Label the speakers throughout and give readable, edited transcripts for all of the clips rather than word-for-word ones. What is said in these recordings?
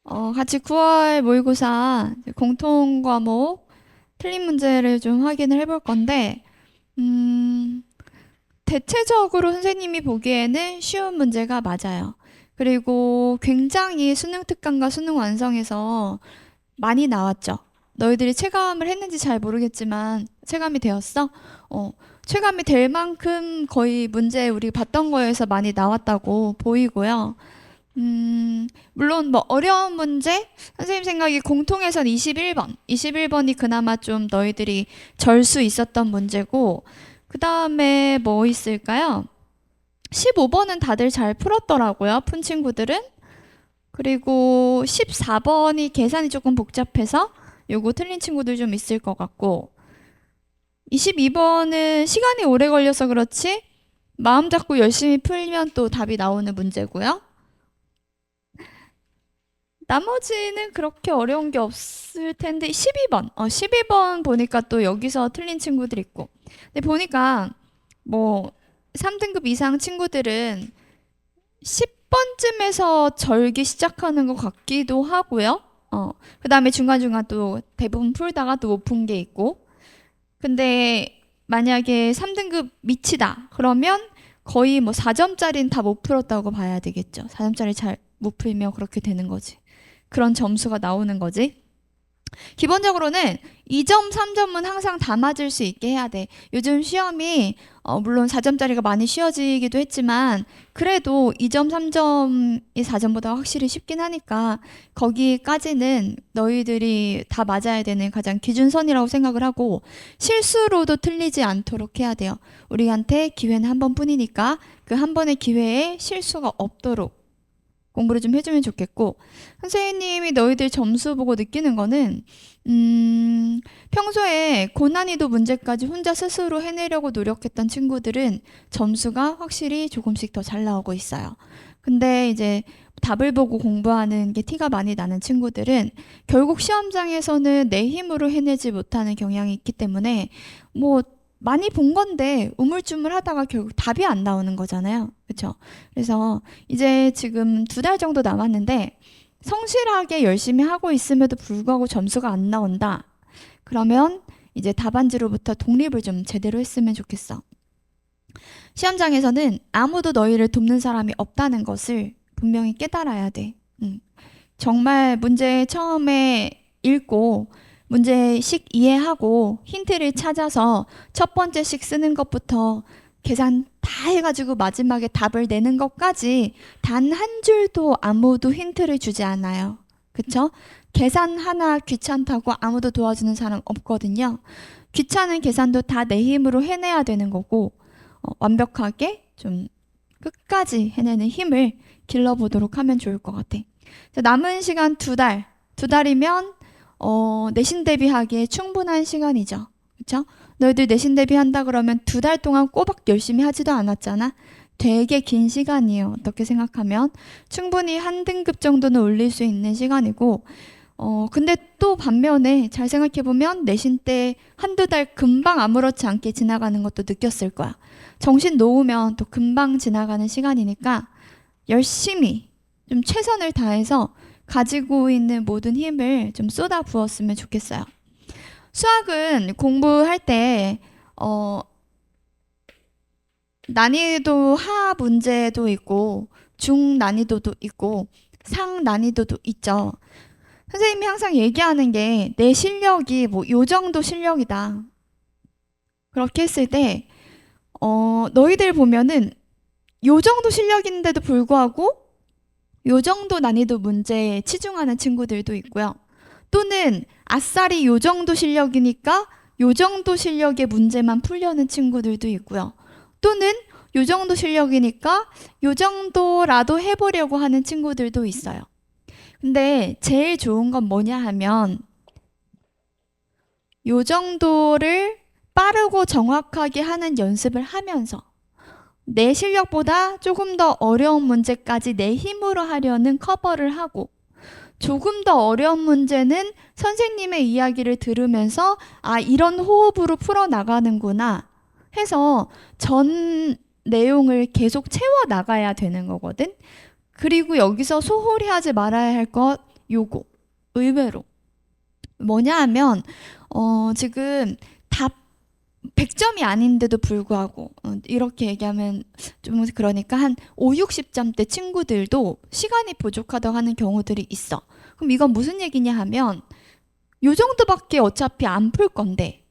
Speaker 1: 같이 9월 모의고사 공통 과목 틀린 문제를 좀 확인을 해볼 건데, 음, 대체적으로 선생님이 보기에는 쉬운 문제가 맞아요. 그리고 굉장히 수능 특강과 수능 완성에서 많이 나왔죠. 너희들이 체감을 했는지 잘 모르겠지만, 체감이 되었어? 어, 체감이 될 만큼 거의 문제 우리 봤던 거에서 많이 나왔다고 보이고요. 물론 뭐 어려운 문제? 선생님 생각에 공통에선 21번. 21번이 그나마 좀 너희들이 절 수 있었던 문제고, 그 다음에 뭐 있을까요? 15번은 다들 잘 풀었더라고요. 푼 친구들은. 그리고 14번이 계산이 조금 복잡해서 요거 틀린 친구들 좀 있을 것 같고, 22번은 시간이 오래 걸려서 그렇지 마음 잡고 열심히 풀면 또 답이 나오는 문제고요. 나머지는 그렇게 어려운 게 없을 텐데 12번. 12번 보니까 또 여기서 틀린 친구들 있고. 근데 보니까 뭐 3등급 이상 친구들은 10번쯤에서 절기 시작하는 것 같기도 하고요. 그다음에 중간중간 또 대부분 풀다가 또 못 푼 게 있고. 근데 만약에 3등급 미치다. 그러면 거의 뭐 4점짜리는 다 못 풀었다고 봐야 되겠죠. 4점짜리 잘 못 풀면 그렇게 되는 거지. 그런 점수가 나오는 거지. 기본적으로는 2점, 3점은 항상 다 맞을 수 있게 해야 돼. 요즘 시험이 물론 4점짜리가 많이 쉬워지기도 했지만 그래도 2점, 3점이 4점보다 확실히 쉽긴 하니까 거기까지는 너희들이 다 맞아야 되는 가장 기준선이라고 생각을 하고 실수로도 틀리지 않도록 해야 돼요. 우리한테 기회는 한 번뿐이니까 그 한 번의 기회에 실수가 없도록 공부를 좀 해주면 좋겠고, 선생님이 너희들 점수 보고 느끼는 거는 평소에 고난이도 문제까지 혼자 스스로 해내려고 노력했던 친구들은 점수가 확실히 조금씩 더 잘 나오고 있어요. 근데 이제 답을 보고 공부하는 게 티가 많이 나는 친구들은 결국 시험장에서는 내 힘으로 해내지 못하는 경향이 있기 때문에 뭐 많이 본 건데 우물쭈물 하다가 결국 답이 안 나오는 거잖아요. 그렇죠? 그래서 이제 지금 2달 정도 남았는데 성실하게 열심히 하고 있음에도 불구하고 점수가 안 나온다. 그러면 이제 답안지로부터 독립을 좀 제대로 했으면 좋겠어. 시험장에서는 아무도 너희를 돕는 사람이 없다는 것을 분명히 깨달아야 돼. 정말 문제 처음에 읽고 문제식 이해하고 힌트를 찾아서 첫 번째씩 쓰는 것부터 계산 다 해가지고 마지막에 답을 내는 것까지 단 한 줄도 아무도 힌트를 주지 않아요. 그쵸? 계산 하나 귀찮다고 아무도 도와주는 사람 없거든요. 귀찮은 계산도 다 내 힘으로 해내야 되는 거고 완벽하게 좀 끝까지 해내는 힘을 길러보도록 하면 좋을 것 같아. 남은 시간 2달. 2달이면 내신 대비하기에 충분한 시간이죠. 그쵸? 너희들 내신 대비한다 그러면 2달 동안 꼬박 열심히 하지도 않았잖아. 되게 긴 시간이에요. 어떻게 생각하면 충분히 한 등급 정도는 올릴 수 있는 시간이고 근데 또 반면에 잘 생각해보면 내신 때 한두 달 금방 아무렇지 않게 지나가는 것도 느꼈을 거야. 정신 놓으면 또 금방 지나가는 시간이니까 열심히 좀 최선을 다해서 가지고 있는 모든 힘을 좀 쏟아 부었으면 좋겠어요. 수학은 공부할 때 난이도 하 문제도 있고 중 난이도도 있고 상 난이도도 있죠. 선생님이 항상 얘기하는 게 내 실력이 뭐 요 정도 실력이다. 그렇게 했을 때 너희들 보면은 요 정도 실력인데도 불구하고 요 정도 난이도 문제에 치중하는 친구들도 있고요. 또는 아싸리 요 정도 실력이니까 요 정도 실력의 문제만 풀려는 친구들도 있고요. 또는 요 정도 실력이니까 요 정도라도 해보려고 하는 친구들도 있어요. 근데 제일 좋은 건 뭐냐 하면 요 정도를 빠르고 정확하게 하는 연습을 하면서 내 실력보다 조금 더 어려운 문제까지 내 힘으로 하려는 커버를 하고 조금 더 어려운 문제는 선생님의 이야기를 들으면서 아, 이런 호흡으로 풀어나가는구나 해서 전 내용을 계속 채워나가야 되는 거거든. 그리고 여기서 소홀히 하지 말아야 할 것 요거. 의외로. 뭐냐 하면, 지금 답 100점이 아닌데도 불구하고, 이렇게 얘기하면 좀 그러니까 한 5, 60점대 친구들도 시간이 부족하다고 하는 경우들이 있어. 그럼 이건 무슨 얘기냐 하면, 요 정도밖에 어차피 안 풀 건데,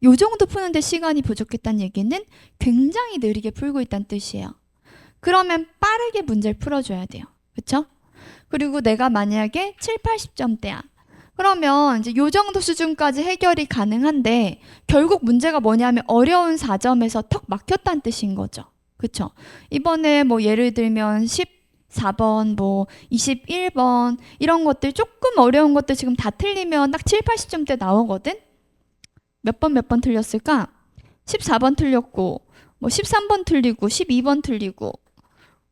Speaker 1: 요 정도 푸는데 시간이 부족했다는 얘기는 굉장히 느리게 풀고 있다는 뜻이에요. 그러면 빠르게 문제를 풀어줘야 돼요. 그쵸? 그리고 내가 만약에 7, 80점대야. 그러면 이제 요 정도 수준까지 해결이 가능한데 결국 문제가 뭐냐면 어려운 4점에서 턱 막혔다는 뜻인 거죠. 그쵸? 이번에 뭐 예를 들면 14번, 뭐 21번 이런 것들 조금 어려운 것들 지금 다 틀리면 딱 7, 80점대 나오거든? 몇 번 틀렸을까? 14번 틀렸고 뭐 13번 틀리고 12번 틀리고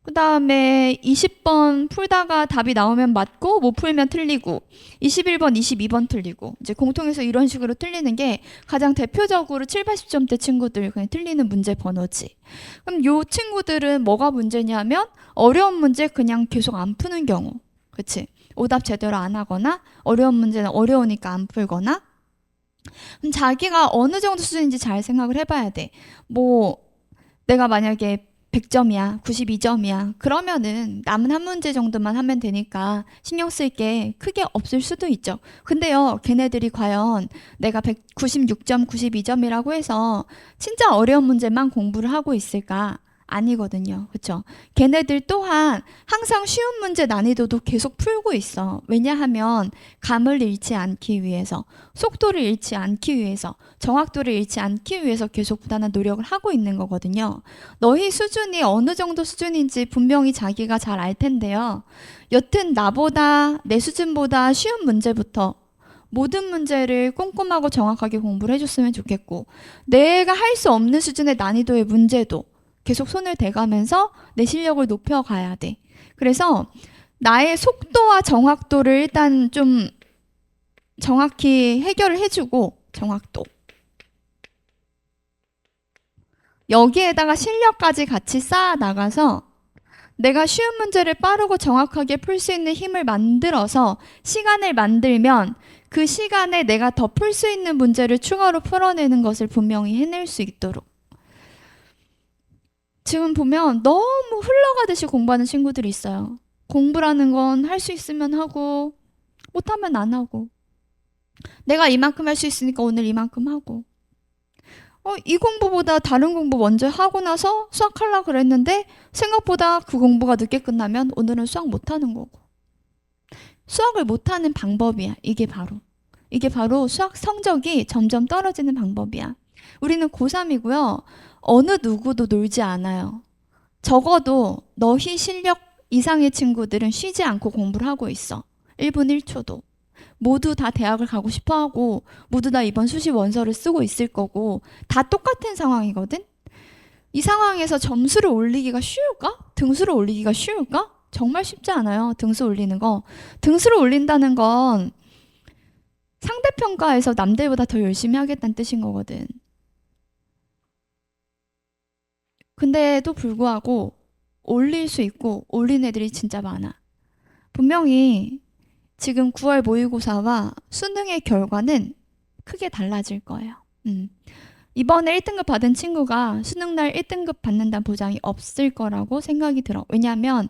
Speaker 1: 그 다음에 20번 풀다가 답이 나오면 맞고 못 풀면 틀리고 21번, 22번 틀리고 이제 공통해서 이런 식으로 틀리는 게 가장 대표적으로 7, 80점대 친구들 그냥 틀리는 문제 번호지. 그럼 요 친구들은 뭐가 문제냐면 어려운 문제 그냥 계속 안 푸는 경우. 그치? 오답 제대로 안 하거나 어려운 문제는 어려우니까 안 풀거나 그럼 자기가 어느 정도 수준인지 잘 생각을 해봐야 돼. 뭐 내가 만약에 100점이야, 92점이야. 그러면은 남은 한 문제 정도만 하면 되니까 신경 쓸 게 크게 없을 수도 있죠. 근데요, 걔네들이 과연 내가 196점, 92점이라고 해서 진짜 어려운 문제만 공부를 하고 있을까? 아니거든요. 그쵸? 걔네들 또한 항상 쉬운 문제 난이도도 계속 풀고 있어. 왜냐하면 감을 잃지 않기 위해서, 속도를 잃지 않기 위해서, 정확도를 잃지 않기 위해서 계속 부단한 노력을 하고 있는 거거든요. 너희 수준이 어느 정도 수준인지 분명히 자기가 잘 알 텐데요. 여튼 나보다 내 수준보다 쉬운 문제부터 모든 문제를 꼼꼼하고 정확하게 공부를 해줬으면 좋겠고 내가 할 수 없는 수준의 난이도의 문제도 계속 손을 대가면서 내 실력을 높여가야 돼. 그래서 나의 속도와 정확도를 일단 좀 정확히 해결을 해주고 정확도 여기에다가 실력까지 같이 쌓아 나가서 내가 쉬운 문제를 빠르고 정확하게 풀 수 있는 힘을 만들어서 시간을 만들면 그 시간에 내가 더 풀 수 있는 문제를 추가로 풀어내는 것을 분명히 해낼 수 있도록 지금 보면 너무 흘러가듯이 공부하는 친구들이 있어요. 공부라는 건 할 수 있으면 하고 못하면 안 하고 내가 이만큼 할 수 있으니까 오늘 이만큼 하고 이 공부보다 다른 공부 먼저 하고 나서 수학하려고 그랬는데 생각보다 그 공부가 늦게 끝나면 오늘은 수학 못하는 거고 수학을 못하는 방법이야. 이게 바로 수학 성적이 점점 떨어지는 방법이야. 우리는 고3이고요. 어느 누구도 놀지 않아요. 적어도 너희 실력 이상의 친구들은 쉬지 않고 공부를 하고 있어. 1분 1초도. 모두 다 대학을 가고 싶어 하고 모두 다 이번 수시 원서를 쓰고 있을 거고 다 똑같은 상황이거든? 이 상황에서 점수를 올리기가 쉬울까? 등수를 올리기가 쉬울까? 정말 쉽지 않아요. 등수 올리는 거. 등수를 올린다는 건 상대평가에서 남들보다 더 열심히 하겠다는 뜻인 거거든. 근데도 불구하고 올릴 수 있고 올린 애들이 진짜 많아. 분명히 지금 9월 모의고사와 수능의 결과는 크게 달라질 거예요. 이번에 1등급 받은 친구가 수능날 1등급 받는다는 보장이 없을 거라고 생각이 들어. 왜냐하면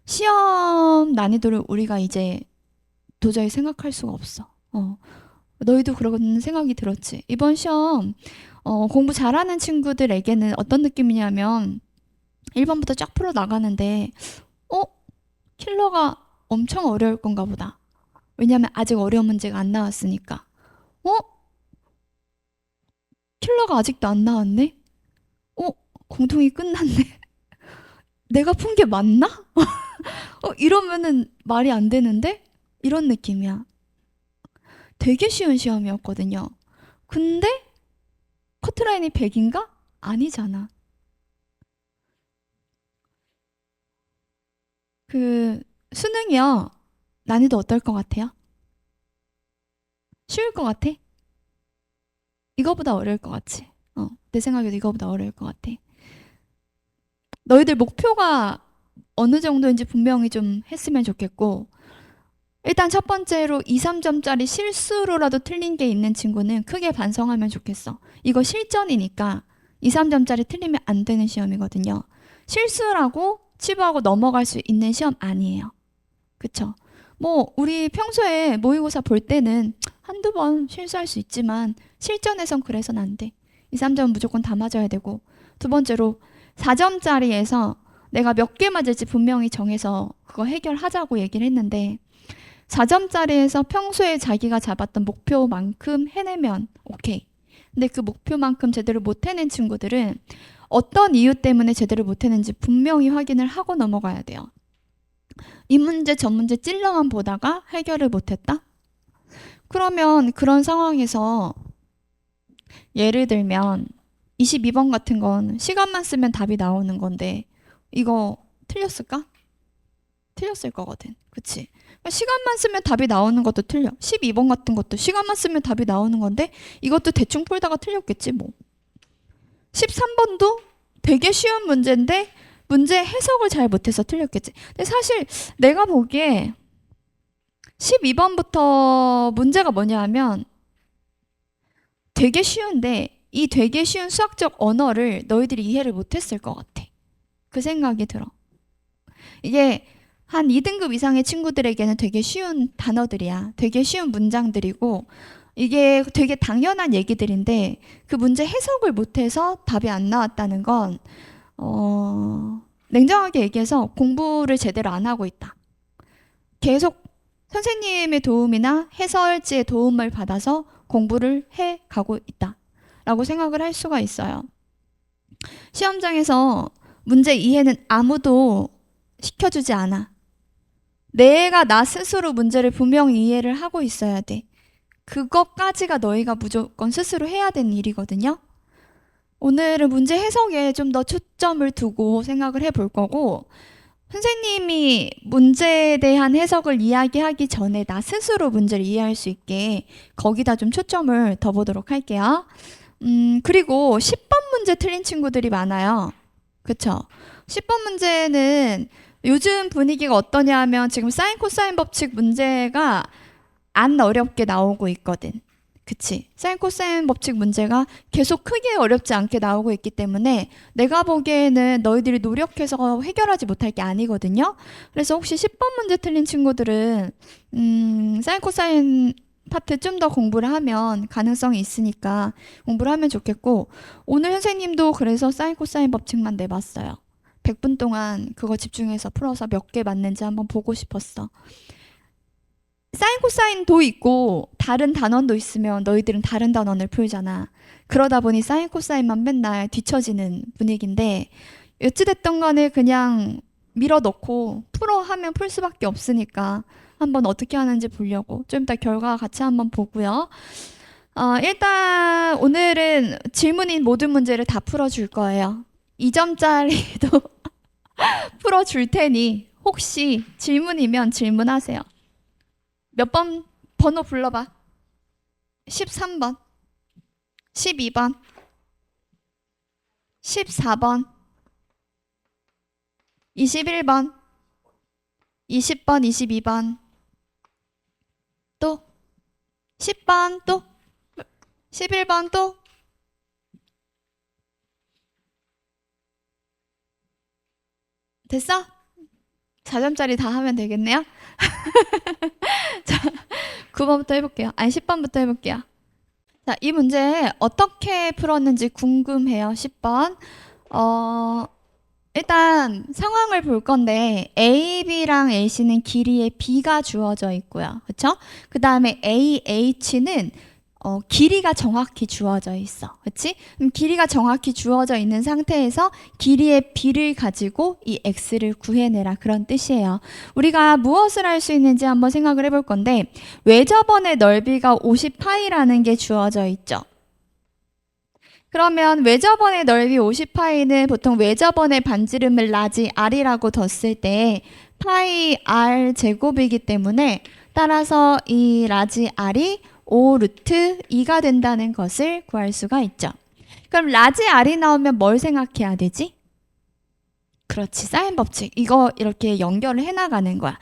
Speaker 1: 시험 난이도를 우리가 이제 도저히 생각할 수가 없어. 너희도 그런 생각이 들었지. 이번 시험 공부 잘하는 친구들에게는 어떤 느낌이냐면 1번부터 쫙 풀어 나가는데 킬러가 엄청 어려울 건가 보다. 왜냐하면 아직 어려운 문제가 안 나왔으니까. 킬러가 아직도 안 나왔네? 공통이 끝났네. 내가 푼 게 맞나? 이러면은 말이 안 되는데? 이런 느낌이야. 되게 쉬운 시험이었거든요. 근데 커트라인이 100인가? 아니잖아. 수능이요. 난이도 어떨 것 같아요? 쉬울 것 같아? 이거보다 어려울 것 같지? 내 생각에도 이거보다 어려울 것 같아. 너희들 목표가 어느 정도인지 분명히 좀 했으면 좋겠고 일단 첫 번째로 2, 3점짜리 실수로라도 틀린 게 있는 친구는 크게 반성하면 좋겠어. 이거 실전이니까 2, 3점짜리 틀리면 안 되는 시험이거든요. 실수라고 치부하고 넘어갈 수 있는 시험 아니에요. 그쵸? 뭐 우리 평소에 모의고사 볼 때는 한두 번 실수할 수 있지만 실전에선 그래선 안 돼. 2, 3점 무조건 다 맞아야 되고. 두 번째로 4점짜리에서 내가 몇 개 맞을지 분명히 정해서 그거 해결하자고 얘기를 했는데 4점짜리에서 평소에 자기가 잡았던 목표만큼 해내면 오케이. 근데 그 목표만큼 제대로 못 해낸 친구들은 어떤 이유 때문에 제대로 못 해낸지 분명히 확인을 하고 넘어가야 돼요. 이 문제 저 문제 찔러만 보다가 해결을 못했다? 그러면 그런 상황에서 예를 들면 22번 같은 건 시간만 쓰면 답이 나오는 건데 이거 틀렸을까? 틀렸을 거거든. 그치? 시간만 쓰면 답이 나오는 것도 틀려. 12번 같은 것도 시간만 쓰면 답이 나오는 건데 이것도 대충 풀다가 틀렸겠지 뭐. 13번도 되게 쉬운 문제인데 문제 해석을 잘 못해서 틀렸겠지. 근데 사실 내가 보기에 12번부터 문제가 뭐냐 하면 되게 쉬운데 이 되게 쉬운 수학적 언어를 너희들이 이해를 못했을 것 같아. 그 생각이 들어. 이게 한 2등급 이상의 친구들에게는 되게 쉬운 단어들이야. 되게 쉬운 문장들이고 이게 되게 당연한 얘기들인데 그 문제 해석을 못해서 답이 안 나왔다는 건 냉정하게 얘기해서 공부를 제대로 안 하고 있다. 계속 선생님의 도움이나 해설지의 도움을 받아서 공부를 해 가고 있다. 라고 생각을 할 수가 있어요. 시험장에서 문제 이해는 아무도 시켜주지 않아. 내가 나 스스로 문제를 분명히 이해를 하고 있어야 돼. 그것까지가 너희가 무조건 스스로 해야 되는 일이거든요. 오늘은 문제 해석에 좀 더 초점을 두고 생각을 해볼 거고 선생님이 문제에 대한 해석을 이야기하기 전에 나 스스로 문제를 이해할 수 있게 거기다 좀 초점을 더 보도록 할게요. 그리고 10번 문제 틀린 친구들이 많아요. 그쵸? 10번 문제는 요즘 분위기가 어떠냐 하면 지금 사인 코사인 법칙 문제가 안 어렵게 나오고 있거든. 그치? 사인 코사인 법칙 문제가 계속 크게 어렵지 않게 나오고 있기 때문에 내가 보기에는 너희들이 노력해서 해결하지 못할 게 아니거든요. 그래서 혹시 10번 문제 틀린 친구들은 사인 코사인 파트 좀 더 공부를 하면 가능성이 있으니까 공부를 하면 좋겠고 오늘 선생님도 그래서 사인 코사인 법칙만 내봤어요. 100분 동안 그거 집중해서 풀어서 몇 개 맞는지 한번 보고 싶었어. 사인 코사인도 있고 다른 단원도 있으면 너희들은 다른 단원을 풀잖아. 그러다 보니 사인 코사인만 맨날 뒤처지는 분위기인데 어찌됐든 간에 그냥 밀어넣고 풀어 하면 풀 수밖에 없으니까 한번 어떻게 하는지 보려고 좀 이따 결과 같이 한번 보고요. 일단 오늘은 질문인 모든 문제를 다 풀어줄 거예요. 2점짜리도 풀어줄 테니 혹시 질문이면 질문하세요. 몇 번 번호 불러봐. 13번, 12번, 14번, 21번, 20번, 22번, 또 10번, 또 11번, 또 됐어? 4점짜리 다 하면 되겠네요. 자, 9번부터 해볼게요. 아니 10번부터 해볼게요. 자, 이 문제 어떻게 풀었는지 궁금해요. 10번. 일단 상황을 볼 건데 A, B랑 AC는 길이의 B가 주어져 있고요. 그쵸? 그 다음에 AH는 길이가 정확히 주어져 있어. 그치? 그럼 길이가 정확히 주어져 있는 상태에서 길이의 B를 가지고 이 X를 구해내라. 그런 뜻이에요. 우리가 무엇을 할 수 있는지 한번 생각을 해볼 건데 외접원의 넓이가 50파이라는 게 주어져 있죠. 그러면 외접원의 넓이 50파이는 보통 외접원의 반지름을 라지 R이라고 뒀을 때 파이 R 제곱이기 때문에 따라서 이 라지 R이 5 루트 2가 된다는 것을 구할 수가 있죠. 그럼 라지 R이 나오면 뭘 생각해야 되지? 그렇지. 사인 법칙. 이거 이렇게 연결을 해나가는 거야.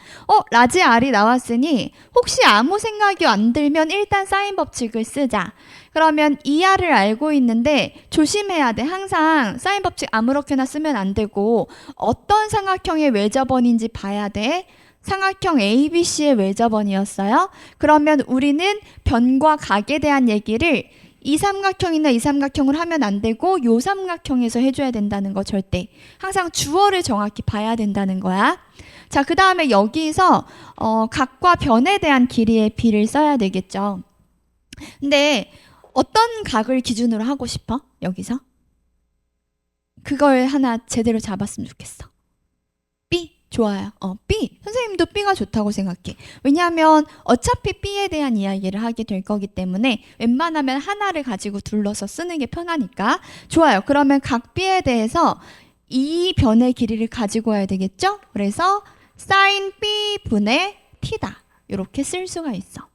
Speaker 1: 라지 R이 나왔으니 혹시 아무 생각이 안 들면 일단 사인 법칙을 쓰자. 그러면 이 R을 알고 있는데 조심해야 돼. 항상 사인 법칙 아무렇게나 쓰면 안 되고 어떤 삼각형의 외접원인지 봐야 돼. 삼각형 ABC의 외접원이었어요. 그러면 우리는 변과 각에 대한 얘기를 이 삼각형이나 이 삼각형을 하면 안 되고 요 삼각형에서 해줘야 된다는 거 절대. 항상 주어를 정확히 봐야 된다는 거야. 자, 그 다음에 여기서 각과 변에 대한 길이의 비를 써야 되겠죠. 근데 어떤 각을 기준으로 하고 싶어? 여기서? 그걸 하나 제대로 잡았으면 좋겠어. B. 좋아요. B. 선생님도 B가 좋다고 생각해. 왜냐하면 어차피 B에 대한 이야기를 하게 될 거기 때문에 웬만하면 하나를 가지고 둘러서 쓰는 게 편하니까. 좋아요. 그러면 각 B에 대해서 이 변의 길이를 가지고 와야 되겠죠? 그래서 sin B분의 T다. 이렇게 쓸 수가 있어.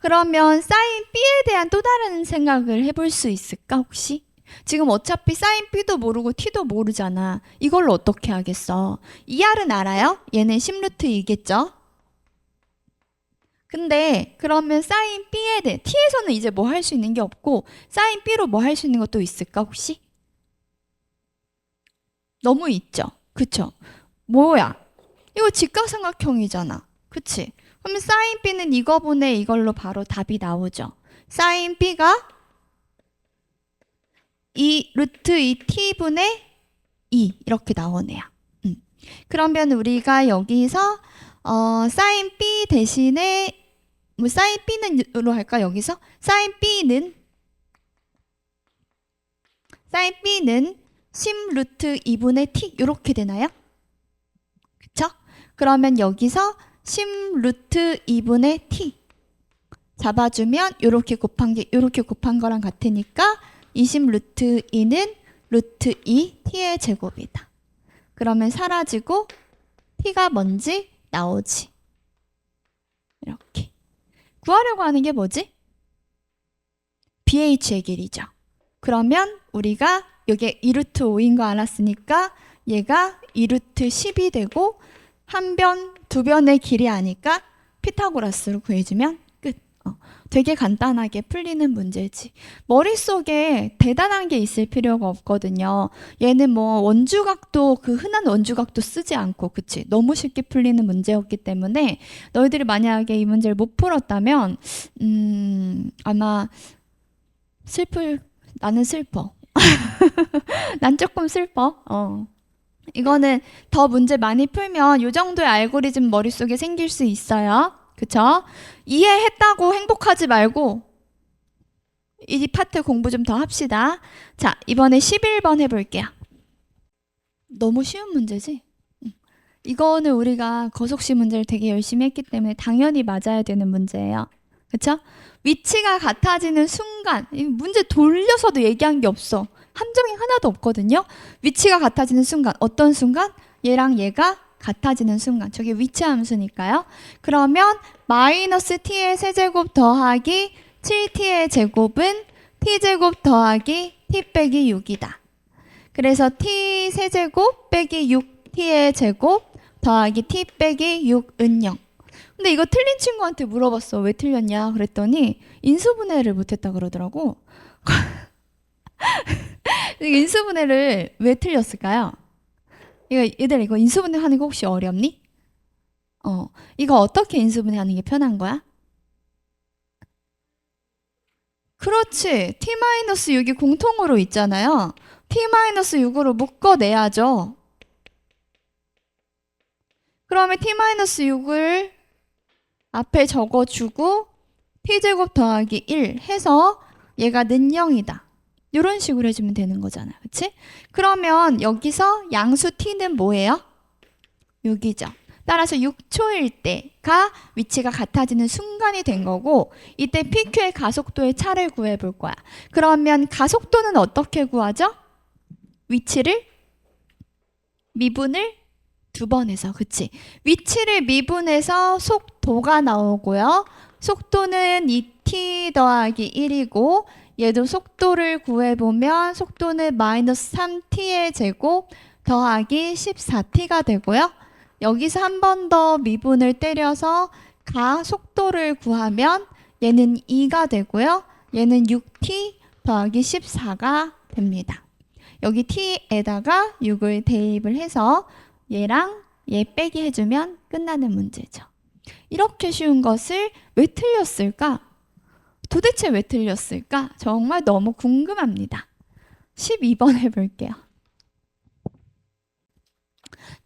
Speaker 1: 그러면 sin B에 대한 또 다른 생각을 해볼 수 있을까 혹시? 지금 어차피 sin B도 모르고 T도 모르잖아. 이걸로 어떻게 하겠어? 이 R은 알아요? 얘는 10루트 2겠죠? 근데 그러면 sin B에 대해 T에서는 이제 뭐 할 수 있는 게 없고 sin B로 뭐 할 수 있는 것도 있을까 혹시? 너무 있죠? 그쵸? 뭐야? 이거 직각삼각형이잖아. 그치? 그러면 sin B는 이거분의 이걸로 바로 답이 나오죠. sin B가 2 루트 2t분의 2 이렇게 나오네요. 그러면 우리가 여기서 sin B 대신에 뭐 sin B는으로 할까 여기서? sin B는 10 루트 2분의 t 이렇게 되나요? 그쵸? 그러면 여기서 10 루트 2분의 t 잡아주면 이렇게 곱한 거랑 같으니까 20 루트 2는 루트 2 t의 제곱이다. 그러면 사라지고 t가 뭔지 나오지. 이렇게. 구하려고 하는 게 뭐지? BH의 길이죠. 그러면 우리가 여기 2루트 5인 거 알았으니까 얘가 2루트 10이 되고 한 변, 두 변의 길이 아니까 피타고라스로 구해주면 끝. 되게 간단하게 풀리는 문제지. 머릿속에 대단한 게 있을 필요가 없거든요. 얘는 뭐 원주각도 그 흔한 원주각도 쓰지 않고 그치? 너무 쉽게 풀리는 문제였기 때문에 너희들이 만약에 이 문제를 못 풀었다면 아마 나는 슬퍼. 난 조금 슬퍼. 이거는 더 문제 많이 풀면 이 정도의 알고리즘 머릿속에 생길 수 있어요. 그쵸? 이해했다고 행복하지 말고 이 파트 공부 좀 더 합시다. 자, 이번에 11번 해볼게요. 너무 쉬운 문제지? 이거는 우리가 거속시 문제를 되게 열심히 했기 때문에 당연히 맞아야 되는 문제예요. 그쵸? 위치가 같아지는 순간, 이 문제 돌려서도 얘기한 게 없어. 함정이 하나도 없거든요. 위치가 같아지는 순간, 어떤 순간? 얘랑 얘가 같아지는 순간. 저게 위치 함수니까요. 그러면 마이너스 t의 세제곱 더하기 7t의 제곱은 t제곱 더하기 t 빼기 6이다. 그래서 t 세제곱 빼기 6t의 제곱 더하기 t 빼기 6은 0. 근데 이거 틀린 친구한테 물어봤어. 왜 틀렸냐? 그랬더니 인수분해를 못했다 그러더라고. 인수분해를 왜 틀렸을까요? 얘들 이거 인수분해 하는 거 혹시 어렵니? 이거 어떻게 인수분해 하는 게 편한 거야? 그렇지. t-6이 공통으로 있잖아요. t-6으로 묶어내야죠. 그러면 t-6을 앞에 적어주고 t제곱 더하기 1 해서 얘가 는 0이다. 이런 식으로 해주면 되는 거잖아. 그치? 그러면 여기서 양수 t는 뭐예요? 6이죠. 따라서 6초일 때가 위치가 같아지는 순간이 된 거고 이때 PQ의 가속도의 차를 구해볼 거야. 그러면 가속도는 어떻게 구하죠? 위치를 미분을 2번 해서 그치? 위치를 미분해서 속도가 나오고요. 속도는 2t 더하기 1이고 얘도 속도를 구해보면 속도는 마이너스 3t의 제곱 더하기 14t가 되고요. 여기서 한 번 더 미분을 때려서 가 속도를 구하면 얘는 2가 되고요. 얘는 6t 더하기 14가 됩니다. 여기 t에다가 6을 대입을 해서 얘랑 얘 빼기 해주면 끝나는 문제죠. 이렇게 쉬운 것을 왜 틀렸을까? 도대체 왜 틀렸을까? 정말 너무 궁금합니다. 12번 해볼게요.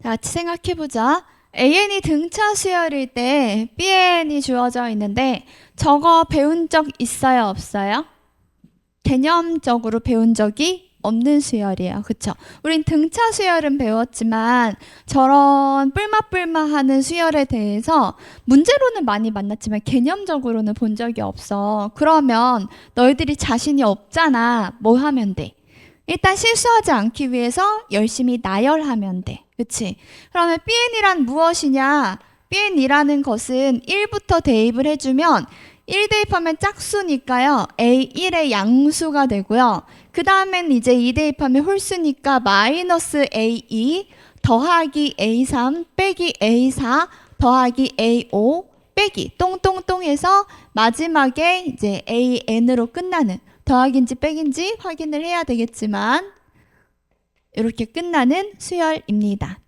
Speaker 1: 자, 같이 생각해보자. AN이 등차 수열일 때 BN이 주어져 있는데 저거 배운 적 있어요? 없어요? 개념적으로 배운 적이 없는 수열이에요. 그쵸? 우린 등차 수열은 배웠지만 저런 뿔마뿔마하는 수열에 대해서 문제로는 많이 만났지만 개념적으로는 본 적이 없어. 그러면 너희들이 자신이 없잖아. 뭐 하면 돼? 일단 실수하지 않기 위해서 열심히 나열하면 돼. 그치? 그러면 BN이란 무엇이냐? BN이라는 것은 1부터 대입을 해주면 1 대입하면 짝수니까요. A1의 양수가 되고요. 그 다음엔 이제 2 대입하면 홀수니까 마이너스 A2 더하기 A3 빼기 A4 더하기 A5 빼기 똥똥똥해서 마지막에 이제 AN으로 끝나는 더하기인지 빼기인지 확인을 해야 되겠지만 이렇게 끝나는 수열입니다.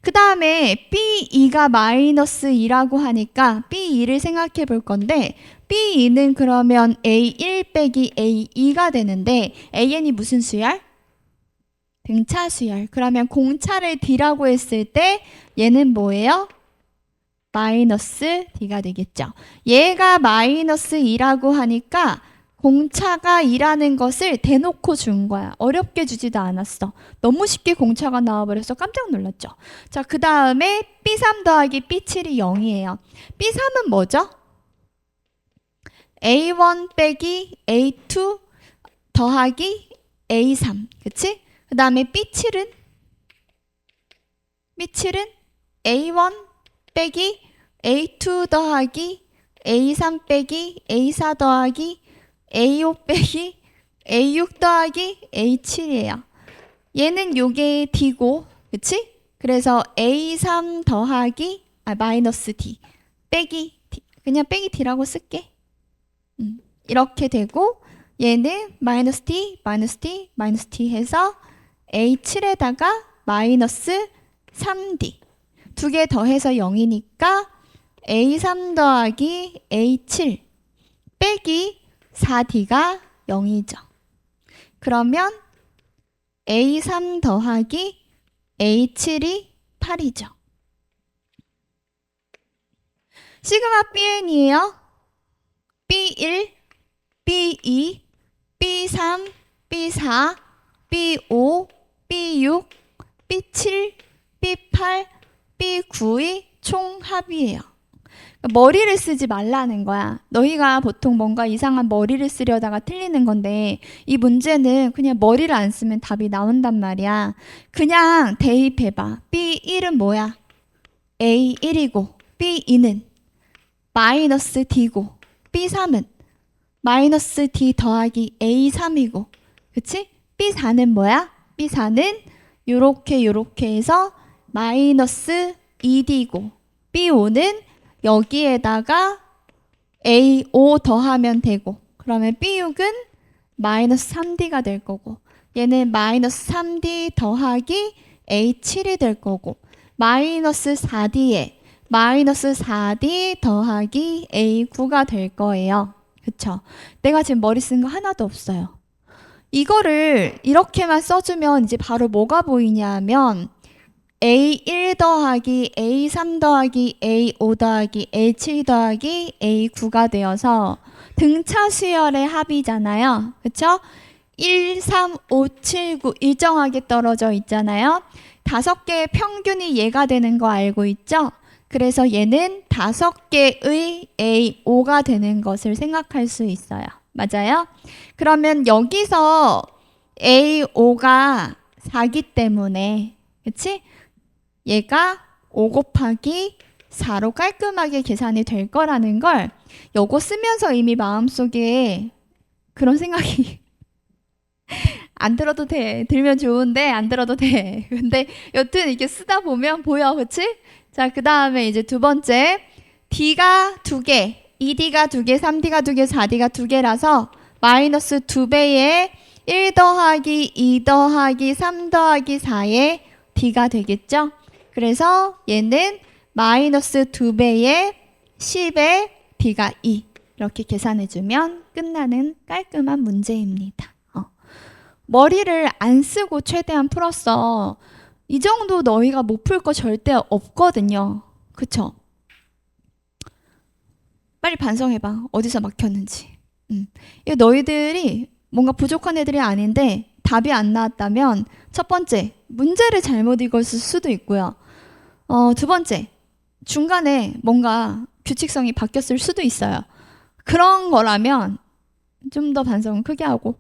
Speaker 1: 그 다음에 B2가 마이너스 2라고 하니까 B2를 생각해 볼 건데 B2는 그러면 A1 빼기 A2가 되는데 AN이 무슨 수열? 등차 수열. 그러면 공차를 D라고 했을 때 얘는 뭐예요? 마이너스 D가 되겠죠. 얘가 마이너스 2라고 하니까 공차가 2라는 것을 대놓고 준 거야. 어렵게 주지도 않았어. 너무 쉽게 공차가 나와버려서 깜짝 놀랐죠. 자, 그 다음에 B3 더하기 B7이 0이에요. B3은 뭐죠? A1 빼기 A2 더하기 A3. 그치? 그 다음에 B7은 A1 빼기 A2 더하기 A3 빼기 A4 더하기 A5 빼기 A6 더하기 A7이에요. 얘는 요게 D고, 그치? 그래서 A3 더하기, 마이너스 D 빼기 D. 그냥 빼기 D라고 쓸게. 이렇게 되고, 얘는 마이너스 D, 마이너스 D, 마이너스 D 해서 A7에다가 마이너스 3D. 두 개 더해서 0이니까 A3 더하기 A7 빼기 4D가 0이죠. 그러면 A3 더하기 A7이 8이죠. 시그마 BN이에요. B1, B2, B3, B4, B5, B6, B7, B8, B9의 총합이에요. 머리를 쓰지 말라는 거야. 너희가 보통 뭔가 이상한 머리를 쓰려다가 틀리는 건데 이 문제는 그냥 머리를 안 쓰면 답이 나온단 말이야. 그냥 대입해봐. B1은 뭐야? A1이고 B2는 마이너스 D고 B3은 마이너스 D 더하기 A3이고 그치? B4는 뭐야? B4는 요렇게 해서 마이너스 2D고 B5는 여기에다가 A5 더하면 되고 그러면 B6은 마이너스 3D가 될 거고 얘는 마이너스 3D 더하기 A7이 될 거고 마이너스 4D에 마이너스 4D 더하기 A9가 될 거예요. 그쵸? 내가 지금 머리 쓴 거 하나도 없어요. 이거를 이렇게만 써주면 이제 바로 뭐가 보이냐면 A1 더하기 A3 더하기 A5 더하기 A7 더하기 A9가 되어서 등차 수열의 합이잖아요. 그쵸? 1, 3, 5, 7, 9 일정하게 떨어져 있잖아요. 5개의 평균이 얘가 되는 거 알고 있죠? 그래서 얘는 5개의 A5가 되는 것을 생각할 수 있어요. 맞아요? 그러면 여기서 A5가 4기 때문에 그치? 얘가 5 곱하기 4로 깔끔하게 계산이 될 거라는 걸 요거 쓰면서 이미 마음속에 그런 생각이 안 들어도 돼. 들면 좋은데 안 들어도 돼. 근데 여튼 이렇게 쓰다 보면 보여, 그치? 자, 그 다음에 이제 두 번째, D가 2개, 2D가 2개, 3D가 2개, 4D가 2개라서 마이너스 2배의 1 더하기 2 더하기 3 더하기 4의 D가 되겠죠? 그래서 얘는 마이너스 2배의 10의 D가 2 이렇게 계산해주면 끝나는 깔끔한 문제입니다. 머리를 안 쓰고 최대한 풀었어. 이 정도 너희가 못 풀 거 절대 없거든요. 그쵸? 빨리 반성해봐. 어디서 막혔는지. 이거 너희들이 뭔가 부족한 애들이 아닌데 답이 안 나왔다면 첫 번째, 문제를 잘못 읽었을 수도 있고요. 두 번째, 중간에 뭔가 규칙성이 바뀌었을 수도 있어요. 그런 거라면 좀 더 반성을 크게 하고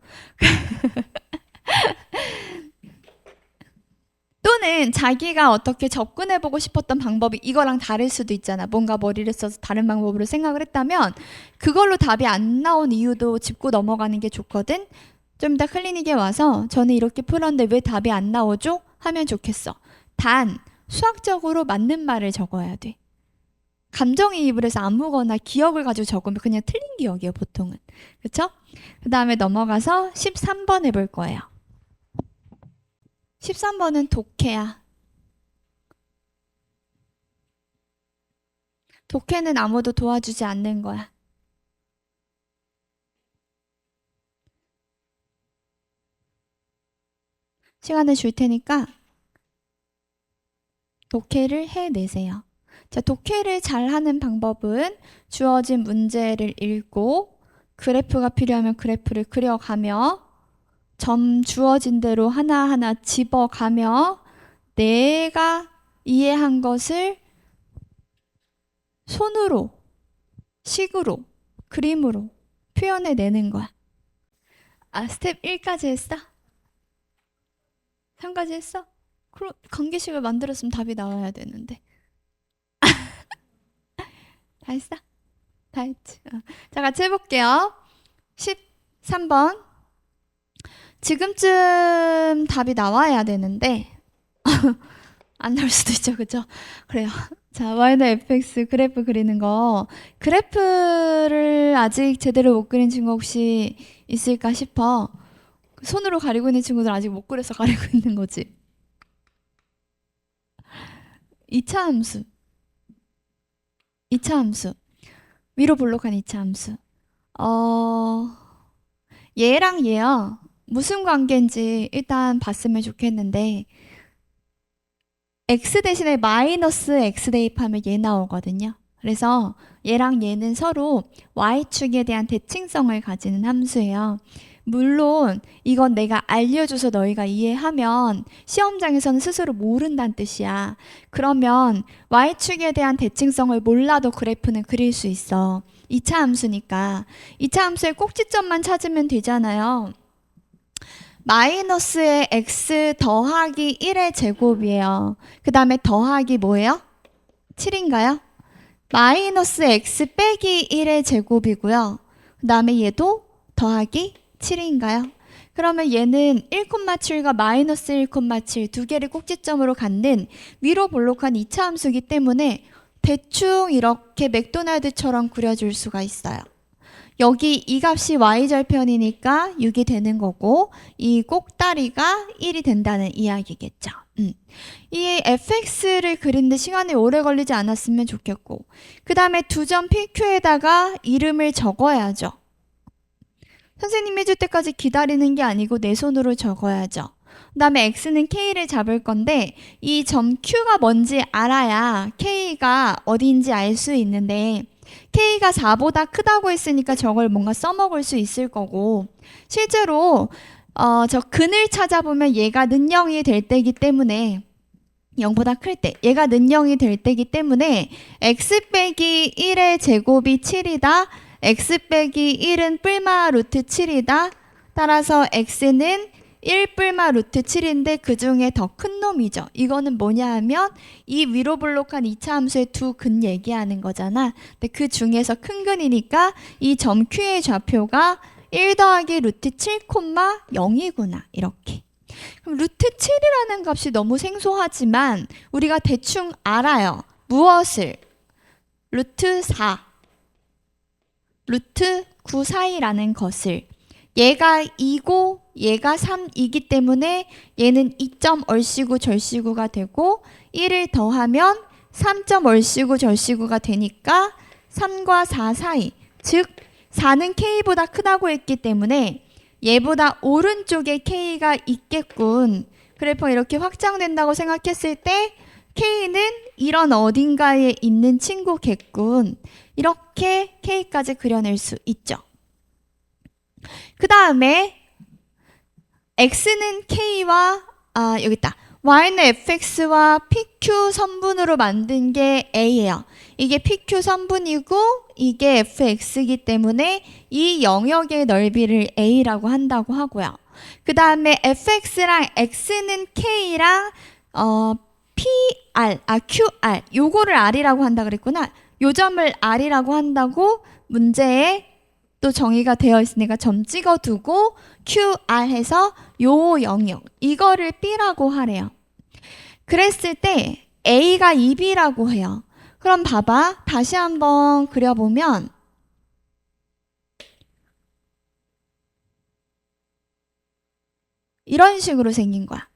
Speaker 1: 또는 자기가 어떻게 접근해보고 싶었던 방법이 이거랑 다를 수도 있잖아. 뭔가 머리를 써서 다른 방법으로 생각을 했다면 그걸로 답이 안 나온 이유도 짚고 넘어가는 게 좋거든. 좀 이따 클리닉에 와서 저는 이렇게 풀었는데 왜 답이 안 나오죠? 하면 좋겠어. 단 수학적으로 맞는 말을 적어야 돼. 감정이입을 해서 아무거나 기억을 가지고 적으면 그냥 틀린 기억이에요, 보통은. 그렇죠? 그 다음에 넘어가서 13번 해볼 거예요. 13번은 독해야. 독해는 아무도 도와주지 않는 거야. 시간을 줄 테니까 독해를 해내세요. 자, 독해를 잘하는 방법은 주어진 문제를 읽고 그래프가 필요하면 그래프를 그려가며 점 주어진 대로 하나하나 집어가며 내가 이해한 것을 손으로, 식으로, 그림으로 표현해내는 거야. 스텝 1까지 했어? 3까지 했어? 그럼 관계식을 만들었으면 답이 나와야 되는데. 다 했어? 다 했지. 자, 같이 해볼게요. 13번. 지금쯤 답이 나와야 되는데 안 나올 수도 있죠, 그죠? 그래요. 자, y는 fx 그래프 그리는 거, 그래프를 아직 제대로 못 그린 친구 혹시 있을까 싶어. 손으로 가리고 있는 친구들 아직 못 그려서 가리고 있는 거지. 2차 함수. 2차 함수. 위로 볼록한 2차 함수. 얘랑 얘요. 무슨 관계인지 일단 봤으면 좋겠는데 x 대신에 마이너스 x 대입하면 얘 나오거든요. 그래서 얘랑 얘는 서로 y축에 대한 대칭성을 가지는 함수예요. 물론 이건 내가 알려줘서 너희가 이해하면 시험장에서는 스스로 모른다는 뜻이야. 그러면 y축에 대한 대칭성을 몰라도 그래프는 그릴 수 있어. 2차 함수니까. 2차 함수의 꼭지점만 찾으면 되잖아요. 마이너스의 x 더하기 1의 제곱이에요. 그 다음에 더하기 뭐예요? 7인가요? 마이너스 x 빼기 1의 제곱이고요. 그 다음에 얘도 더하기 7인가요? 그러면 얘는 1,7과 마이너스 1,7 두 개를 꼭지점으로 갖는 위로 볼록한 2차 함수이기 때문에 대충 이렇게 맥도날드처럼 그려줄 수가 있어요. 여기 이 값이 y절편이니까 6이 되는 거고 이 꼭다리가 1이 된다는 이야기겠죠. 이 fx를 그리는데 시간이 오래 걸리지 않았으면 좋겠고 그 다음에 두 점 PQ에다가 이름을 적어야죠. 선생님이 해줄 때까지 기다리는 게 아니고 내 손으로 적어야죠. 그 다음에 x는 k를 잡을 건데 이 점 q가 뭔지 알아야 k가 어디인지 알 수 있는데 k가 4보다 크다고 했으니까 저걸 뭔가 써먹을 수 있을 거고 실제로 저 근을 찾아보면 얘가 는0이 될 때이기 때문에 0보다 클 때 얘가 는0이 될 때이기 때문에 x 빼기 1의 제곱이 7이다. x 빼기 1은 뿔마 루트 7이다. 따라서 x는 1 뿔마 루트 7인데 그 중에 더 큰 놈이죠. 이거는 뭐냐 하면 이 위로 볼록한 2차 함수의 두 근 얘기하는 거잖아. 근데 그 중에서 큰 근이니까 이 점 Q의 좌표가 1 더하기 루트 7, 0이구나. 이렇게. 그럼 루트 7이라는 값이 너무 생소하지만 우리가 대충 알아요. 무엇을? 루트 4, 루트 9 사이라는 것을. 얘가 2고 얘가 3이기 때문에 얘는 2점 얼씨구 절씨구가 되고 1을 더하면 3점 얼씨구 절씨구가 되니까 3과 4 사이, 즉 4는 K보다 크다고 했기 때문에 얘보다 오른쪽에 K가 있겠군. 그래프가 이렇게 확장된다고 생각했을 때 K는 이런 어딘가에 있는 친구겠군. 이렇게 K까지 그려낼 수 있죠. 그 다음에 X는 K와 여기 있다. Y는 fx와 pq 선분으로 만든 게 A예요. 이게 pq 선분이고 이게 fx이기 때문에 이 영역의 넓이를 A라고 한다고 하고요. 그 다음에 fx랑 x는 K랑 QR 요거를 R이라고 한다 그랬구나. 요 점을 R이라고 한다고 문제에 또 정의가 되어 있으니까 점 찍어두고 QR 해서 요 영역 이거를 B라고 하래요. 그랬을 때 A가 2B라고 해요. 그럼 봐봐. 다시 한번 그려보면 이런 식으로 생긴 거야.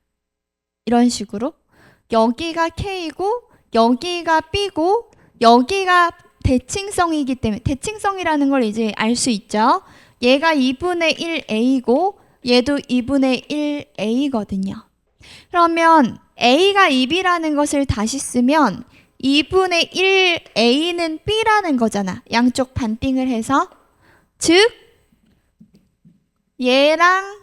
Speaker 1: 이런 식으로. 여기가 K고 여기가 B고 여기가 대칭성이기 때문에 대칭성이라는 걸 이제 알 수 있죠. 얘가 2분의 1A고 얘도 2분의 1A거든요. 그러면 A가 2B라는 것을 다시 쓰면 2분의 1A는 B라는 거잖아. 양쪽 반띵을 해서. 즉 얘랑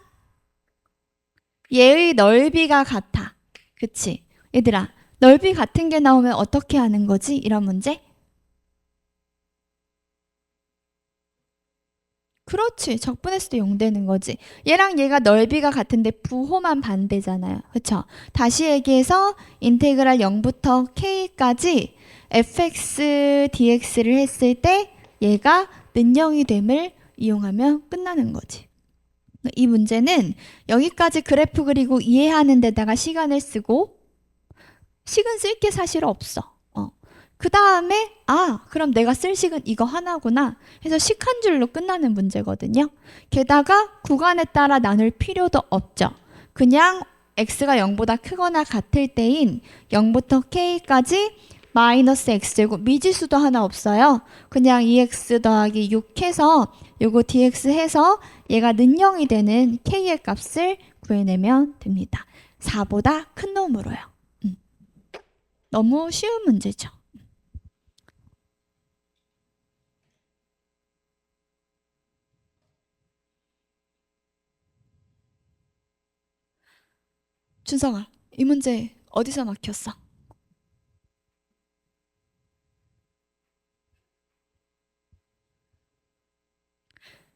Speaker 1: 얘의 넓이가 같아. 그치? 얘들아, 넓이 같은 게 나오면 어떻게 하는 거지? 이런 문제? 그렇지. 적분했을 때 0 되는 거지. 얘랑 얘가 넓이가 같은데 부호만 반대잖아요. 그쵸? 다시 얘기해서 인테그랄 0부터 k까지 fx dx를 했을 때 얘가 는 0이 됨을 이용하면 끝나는 거지. 이 문제는 여기까지 그래프 그리고 이해하는 데다가 시간을 쓰고 식은 쓸 게 사실 없어. 그 다음에 그럼 내가 쓸 식은 이거 하나구나 해서 식 한 줄로 끝나는 문제거든요. 게다가 구간에 따라 나눌 필요도 없죠. 그냥 x가 0보다 크거나 같을 때인 0부터 k까지 마이너스 x제곱 미지수도 하나 없어요. 그냥 2x 더하기 6 해서 요거 dx 해서 얘가 는 0이 되는 k의 값을 구해내면 됩니다. 4보다 큰 놈으로요. 너무 쉬운 문제죠. 준성아, 이 문제 어디서 막혔어?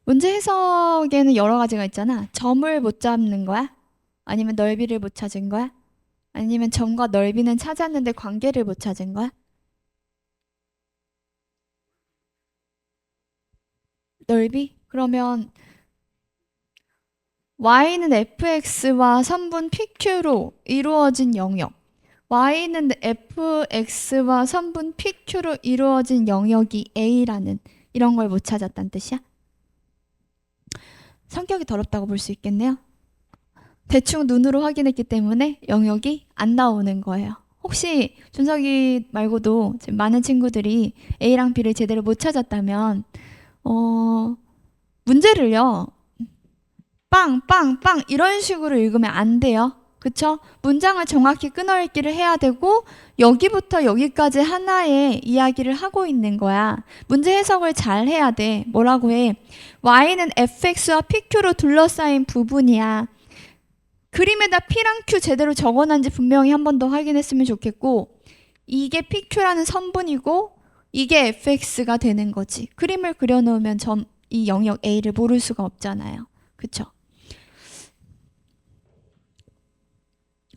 Speaker 1: 문제 해석에는 여러 가지가 있잖아. 점을 못 잡는 거야? 아니면 넓이를 못 찾은 거야? 아니면 점과 넓이는 찾았는데 관계를 못 찾은 거야? 넓이? 그러면 y는 fx와 선분 pq로 이루어진 영역, y는 fx와 선분 pq로 이루어진 영역이 a라는 이런 걸 못 찾았다는 뜻이야? 성격이 더럽다고 볼 수 있겠네요. 대충 눈으로 확인했기 때문에 영역이 안 나오는 거예요. 혹시 준석이 말고도 지금 많은 친구들이 A랑 B를 제대로 못 찾았다면 문제를요. 빵 이런 식으로 읽으면 안 돼요. 그쵸? 문장을 정확히 끊어읽기를 해야 되고 여기부터 여기까지 하나의 이야기를 하고 있는 거야. 문제 해석을 잘 해야 돼. 뭐라고 해? y는 fx와 pq로 둘러싸인 부분이야. 그림에다 P랑 Q 제대로 적어놨는지 분명히 한 번 더 확인했으면 좋겠고 이게 PQ라는 선분이고 이게 fx가 되는 거지. 그림을 그려놓으면 이 영역 A를 모를 수가 없잖아요. 그쵸?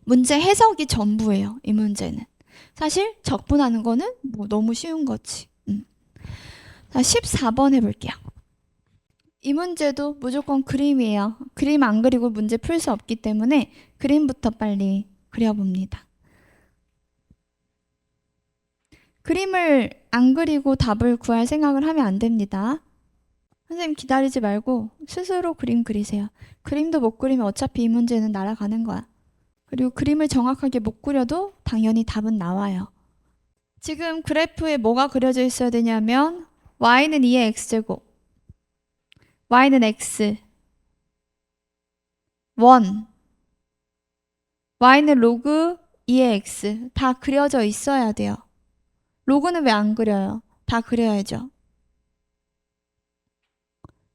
Speaker 1: 문제 해석이 전부예요. 이 문제는. 사실 적분하는 거는 뭐 너무 쉬운 거지. 자, 14번 해볼게요. 이 문제도 무조건 그림이에요. 그림 안 그리고 문제 풀 수 없기 때문에 그림부터 빨리 그려봅니다. 그림을 안 그리고 답을 구할 생각을 하면 안 됩니다. 선생님 기다리지 말고 스스로 그림 그리세요. 그림도 못 그리면 어차피 이 문제는 날아가는 거야. 그리고 그림을 정확하게 못 그려도 당연히 답은 나와요. 지금 그래프에 뭐가 그려져 있어야 되냐면 y는 2의 x제곱, y는 x, 1, y는 로그 2의 x 다 그려져 있어야 돼요. 로그는 왜 안 그려요? 다 그려야죠.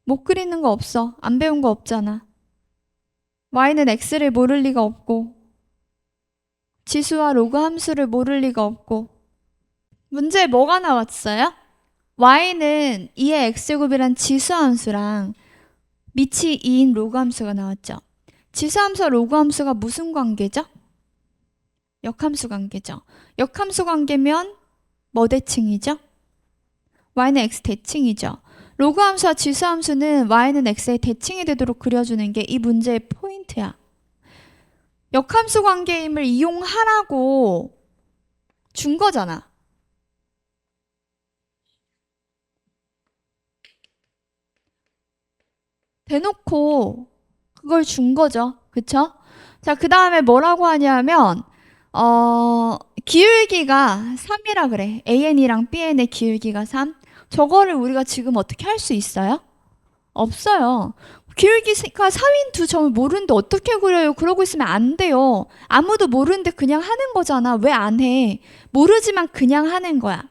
Speaker 1: 못 그리는 거 없어. 안 배운 거 없잖아. y는 x를 모를 리가 없고 지수와 로그 함수를 모를 리가 없고. 문제에 뭐가 나왔어요? y는 2의 x제곱이란 지수함수랑 밑이 2인 로그 함수가 나왔죠. 지수함수와 로그 함수가 무슨 관계죠? 역함수 관계죠. 역함수 관계면 뭐 대칭이죠? y는 x 대칭이죠. 로그 함수와 지수 함수는 y는 x의 대칭이 되도록 그려주는 게 이 문제의 포인트야. 역함수 관계임을 이용하라고 준 거잖아. 대놓고 그걸 준 거죠. 그쵸? 자, 그 다음에 뭐라고 하냐면 기울기가 3이라 그래. AN이랑 BN의 기울기가 3. 저거를 우리가 지금 어떻게 할 수 있어요? 없어요. 기울기가 3인 두 점을 모르는데 어떻게 그려요? 그러고 있으면 안 돼요. 아무도 모르는데 그냥 하는 거잖아. 왜 안 해? 모르지만 그냥 하는 거야.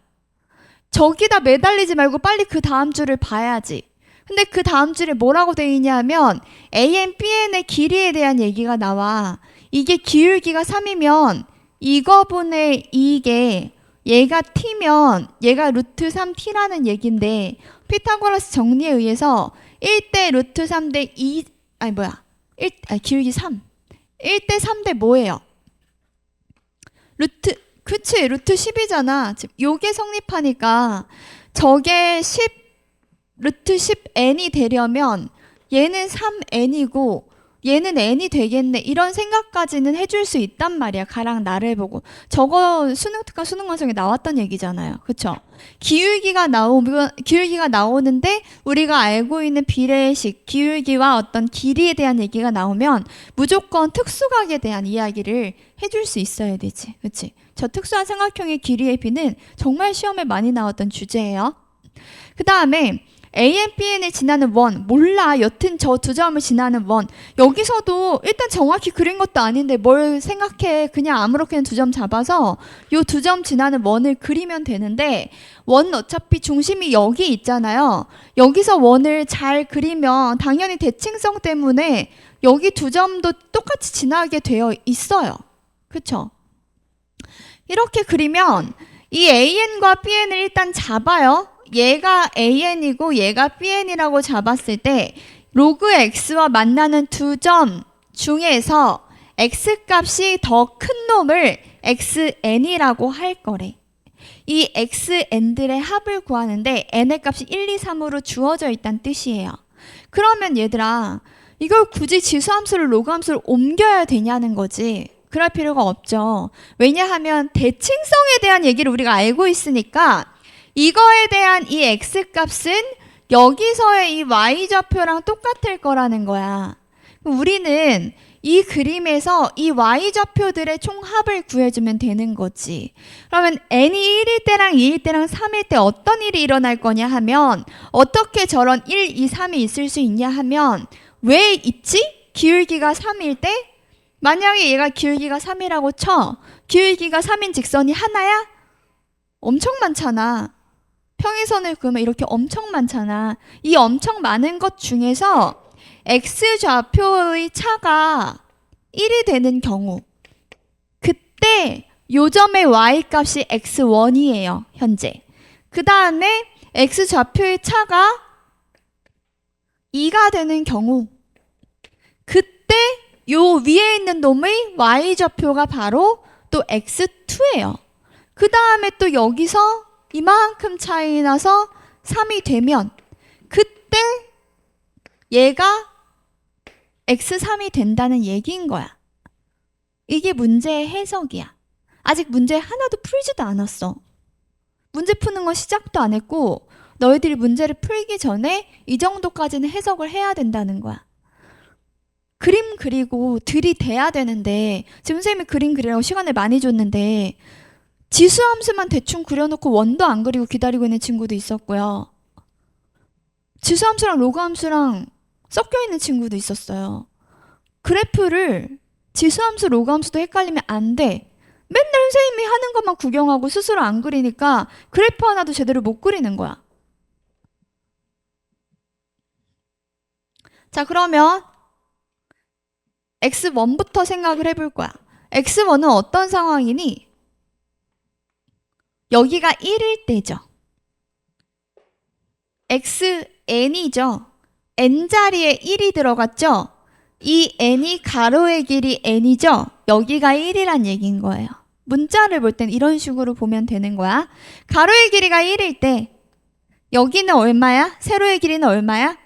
Speaker 1: 저기다 매달리지 말고 빨리 그 다음 줄을 봐야지. 근데 그 다음 줄에 뭐라고 돼 있냐면 AN, BN의 길이에 대한 얘기가 나와. 이게 기울기가 3이면 이거분의 이게 얘가 t면 얘가 루트 3t라는 얘긴데 피타고라스 정리에 의해서 1대 루트 3대 2 기울기 3 1대 3대 뭐예요? 그치 루트 10이잖아. 요게 성립하니까 저게 10 루트 10n이 되려면 얘는 3n이고 얘는 n이 되겠네 이런 생각까지는 해줄 수 있단 말이야. 가랑 나를 보고. 저거 수능특강 수능완성에 나왔던 얘기잖아요. 그쵸? 기울기가 나오는데 우리가 알고 있는 비례식 기울기와 어떤 길이에 대한 얘기가 나오면 무조건 특수각에 대한 이야기를 해줄 수 있어야 되지. 그치? 저 특수한 삼각형의 길이의 비는 정말 시험에 많이 나왔던 주제예요. 그 다음에 AN, BN을 지나는 원 몰라. 여튼 저 두 점을 지나는 원 여기서도 일단 정확히 그린 것도 아닌데 뭘 생각해. 그냥 아무렇게나 두 점 잡아서 요 두 점 지나는 원을 그리면 되는데 원 어차피 중심이 여기 있잖아요. 여기서 원을 잘 그리면 당연히 대칭성 때문에 여기 두 점도 똑같이 지나게 되어 있어요. 그쵸? 이렇게 그리면 이 AN과 BN을 일단 잡아요. 얘가 AN이고 얘가 BN이라고 잡았을 때 로그 X와 만나는 두 점 중에서 X값이 더 큰 놈을 XN이라고 할 거래. 이 XN들의 합을 구하는데 N의 값이 1, 2, 3으로 주어져 있다는 뜻이에요. 그러면 얘들아 이걸 굳이 지수함수를 로그함수를 옮겨야 되냐는 거지. 그럴 필요가 없죠. 왜냐하면 대칭성에 대한 얘기를 우리가 알고 있으니까 이거에 대한 이 x값은 여기서의 이 y좌표랑 똑같을 거라는 거야. 우리는 이 그림에서 이 y좌표들의 총합을 구해주면 되는 거지. 그러면 n이 1일 때랑 2일 때랑 3일 때 어떤 일이 일어날 거냐 하면 어떻게 저런 1, 2, 3이 있을 수 있냐 하면 왜 있지? 기울기가 3일 때? 만약에 얘가 기울기가 3이라고 쳐. 기울기가 3인 직선이 하나야? 엄청 많잖아. 평행선을 그으면 이렇게 엄청 많잖아. 이 엄청 많은 것 중에서 x좌표의 차가 1이 되는 경우 그때 요 점의 y값이 x1이에요. 현재. 그 다음에 x좌표의 차가 2가 되는 경우 그때 요 위에 있는 놈의 y좌표가 바로 또 x2예요. 그 다음에 또 여기서 이만큼 차이 나서 3이 되면 그때 얘가 x3이 된다는 얘기인 거야. 이게 문제의 해석이야. 아직 문제 하나도 풀지도 않았어. 문제 푸는 거 시작도 안 했고 너희들이 문제를 풀기 전에 이 정도까지는 해석을 해야 된다는 거야. 그림 그리고 들이대야 되는데 지금 선생님이 그림 그리라고 시간을 많이 줬는데 지수함수만 대충 그려놓고 원도 안 그리고 기다리고 있는 친구도 있었고요. 지수함수랑 로그함수랑 섞여있는 친구도 있었어요. 그래프를 지수함수, 로그함수도 헷갈리면 안 돼. 맨날 선생님이 하는 것만 구경하고 스스로 안 그리니까 그래프 하나도 제대로 못 그리는 거야. 자, 그러면 x1부터 생각을 해볼 거야. x1은 어떤 상황이니? 여기가 1일 때죠. xn이죠. n자리에 1이 들어갔죠. 이 n이 가로의 길이 n이죠. 여기가 1이란 얘기인 거예요. 문자를 볼 땐 이런 식으로 보면 되는 거야. 가로의 길이가 1일 때 여기는 얼마야? 세로의 길이는 얼마야?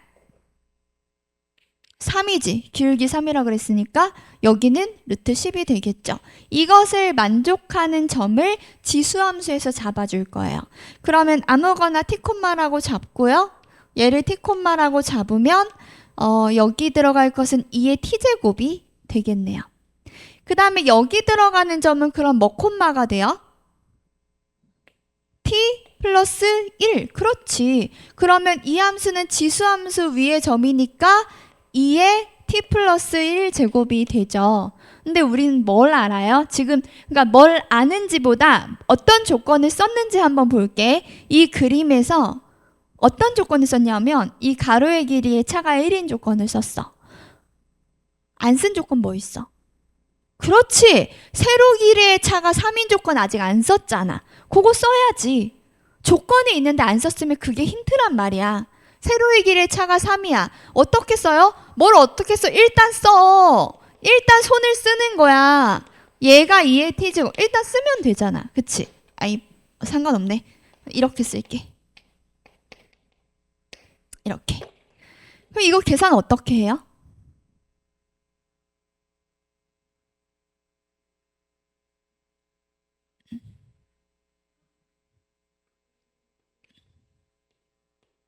Speaker 1: 3이지. 기울기 3이라 그랬으니까 여기는 루트 10이 되겠죠. 이것을 만족하는 점을 지수함수에서 잡아줄 거예요. 그러면 아무거나 T콤마라고 잡고요. 얘를 T콤마라고 잡으면 여기 들어갈 것은 2의 T제곱이 되겠네요. 그 다음에 여기 들어가는 점은 그럼 뭐 콤마가 돼요? T 플러스 1. 그렇지. 그러면 이 함수는 지수함수 위의 점이니까 2의 t 플러스 1 제곱이 되죠. 근데 우리는 뭘 알아요? 지금 그러니까 뭘 아는지보다 어떤 조건을 썼는지 한번 볼게. 이 그림에서 어떤 조건을 썼냐면 이 가로의 길이의 차가 1인 조건을 썼어. 안 쓴 조건 뭐 있어? 그렇지. 세로 길이의 차가 3인 조건 아직 안 썼잖아. 그거 써야지. 조건이 있는데 안 썼으면 그게 힌트란 말이야. 세로의 길이의 차가 3이야. 어떻게 써요? 뭘 어떻게 써? 일단 써. 일단 손을 쓰는 거야. 얘가 2의 t제곱. 일단 쓰면 되잖아. 그치? 아니 상관없네. 이렇게 쓸게. 이렇게. 그럼 이거 계산 어떻게 해요?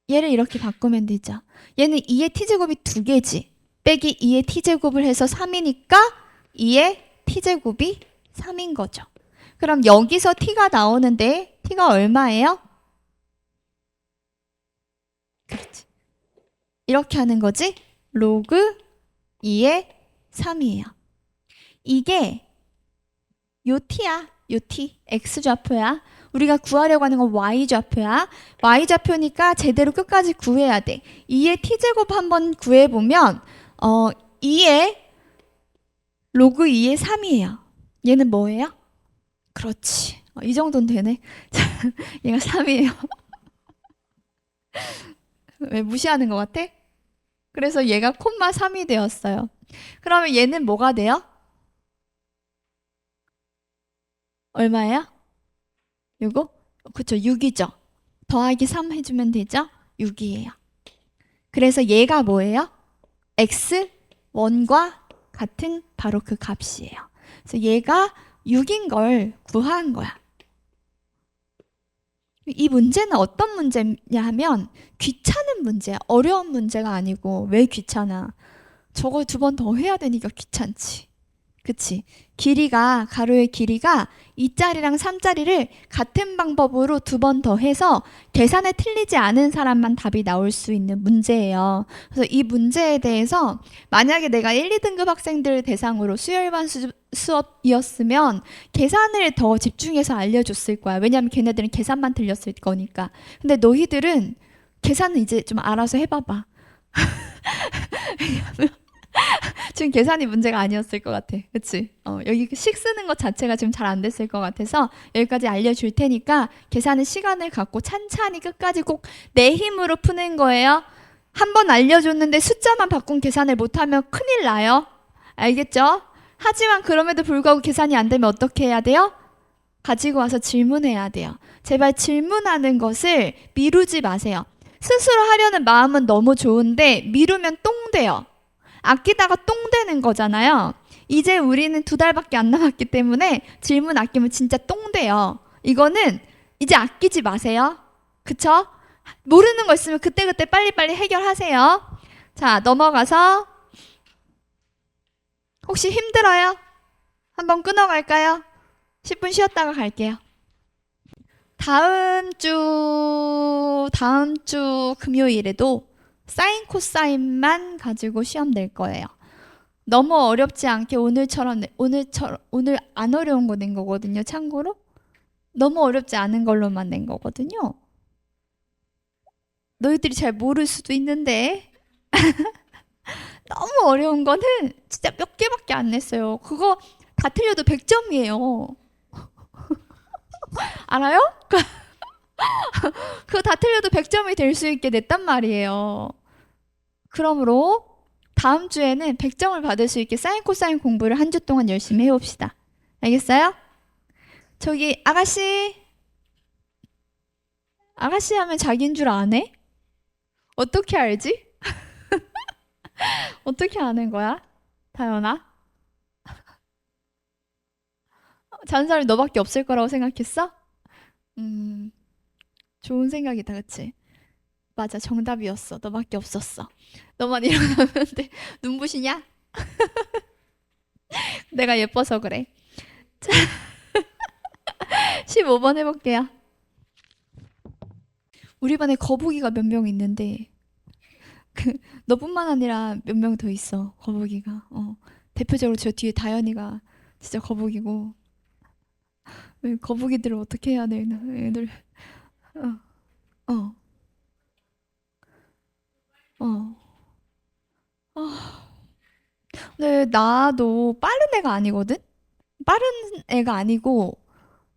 Speaker 1: 얘를 이렇게 바꾸면 되죠. 얘는 2의 t제곱이 2개지. 빼기 2의 t제곱을 해서 3이니까 2의 t제곱이 3인 거죠. 그럼 여기서 t가 나오는데 t가 얼마예요? 그렇지. 이렇게 하는 거지. 로그 2의 3이에요. 이게 요 t야. 요 t. x좌표야. 우리가 구하려고 하는 건 y좌표야. y좌표니까 제대로 끝까지 구해야 돼. 2의 t제곱 한번 구해보면 2의 로그 2의 3이에요. 얘는 뭐예요? 그렇지. 이 정도는 되네. 얘가 3이에요. 왜 무시하는 것 같아? 그래서 얘가 콤마 3이 되었어요. 그러면 얘는 뭐가 돼요? 얼마예요? 요거? 그쵸, 6이죠. 더하기 3 해주면 되죠? 6이에요. 그래서 얘가 뭐예요? x1과 같은 바로 그 값이에요. 그래서 얘가 6인 걸 구한 거야. 이 문제는 어떤 문제냐 하면 귀찮은 문제야. 어려운 문제가 아니고. 왜 귀찮아? 저걸 2번 더 해야 되니까 귀찮지. 그치? 길이가, 가로의 길이가 2짜리랑 3짜리를 같은 방법으로 2번 더 해서 계산에 틀리지 않은 사람만 답이 나올 수 있는 문제예요. 그래서 이 문제에 대해서 만약에 내가 1, 2등급 학생들 대상으로 수열반 수업이었으면 계산을 더 집중해서 알려줬을 거야. 왜냐하면 걔네들은 계산만 틀렸을 거니까. 근데 너희들은 계산은 이제 좀 알아서 해봐봐. 왜냐면 지금 계산이 문제가 아니었을 것 같아. 그치? 여기 식 쓰는 것 자체가 지금 잘 안 됐을 것 같아서 여기까지 알려줄 테니까 계산은 시간을 갖고 찬찬히 끝까지 꼭 내 힘으로 푸는 거예요. 한 번 알려줬는데 숫자만 바꾼 계산을 못하면 큰일 나요. 알겠죠? 하지만 그럼에도 불구하고 계산이 안 되면 어떻게 해야 돼요? 가지고 와서 질문해야 돼요. 제발 질문하는 것을 미루지 마세요. 스스로 하려는 마음은 너무 좋은데 미루면 똥 돼요. 아끼다가 똥 되는 거잖아요. 이제 우리는 2달밖에 안 남았기 때문에 질문 아끼면 진짜 똥 돼요. 이거는 이제 아끼지 마세요. 그쵸? 모르는 거 있으면 그때그때 빨리빨리 해결하세요. 자, 넘어가서 혹시 힘들어요? 한번 끊어갈까요? 10분 쉬었다가 갈게요. 다음 주 금요일에도 사인 코사인만 가지고 시험 낼 거예요. 너무 어렵지 않게 오늘 안 어려운 거 낸 거거든요. 참고로 너무 어렵지 않은 걸로만 낸 거거든요. 너희들이 잘 모를 수도 있는데 너무 어려운 거는 진짜 몇 개밖에 안 냈어요. 그거 다 틀려도 100점이에요. 알아요? 그거 다 틀려도 100점이 될 수 있게 냈단 말이에요. 그러므로 다음 주에는 100점을 받을 수 있게 사인 코사인 공부를 한 주 동안 열심히 해봅시다. 알겠어요? 저기 아가씨 하면 자기인 줄 아네? 어떻게 알지? 어떻게 아는 거야? 다현아? 자는 사람이 너밖에 없을 거라고 생각했어? 좋은 생각이다, 그치? 맞아, 정답이었어. 너밖에 없었어. 너만 일어나면 돼. 눈부시냐? 내가 예뻐서 그래. 자, 15번 해볼게요. 우리 반에 거북이가 몇 명 있는데 너뿐만 아니라 몇 명 더 있어. 거북이가. 대표적으로 저 뒤에 다현이가 진짜 거북이고. 거북이들을 어떻게 해야 돼? 애들. 어, 어, 어. 근데 나도 빠른 애가 아니거든? 빠른 애가 아니고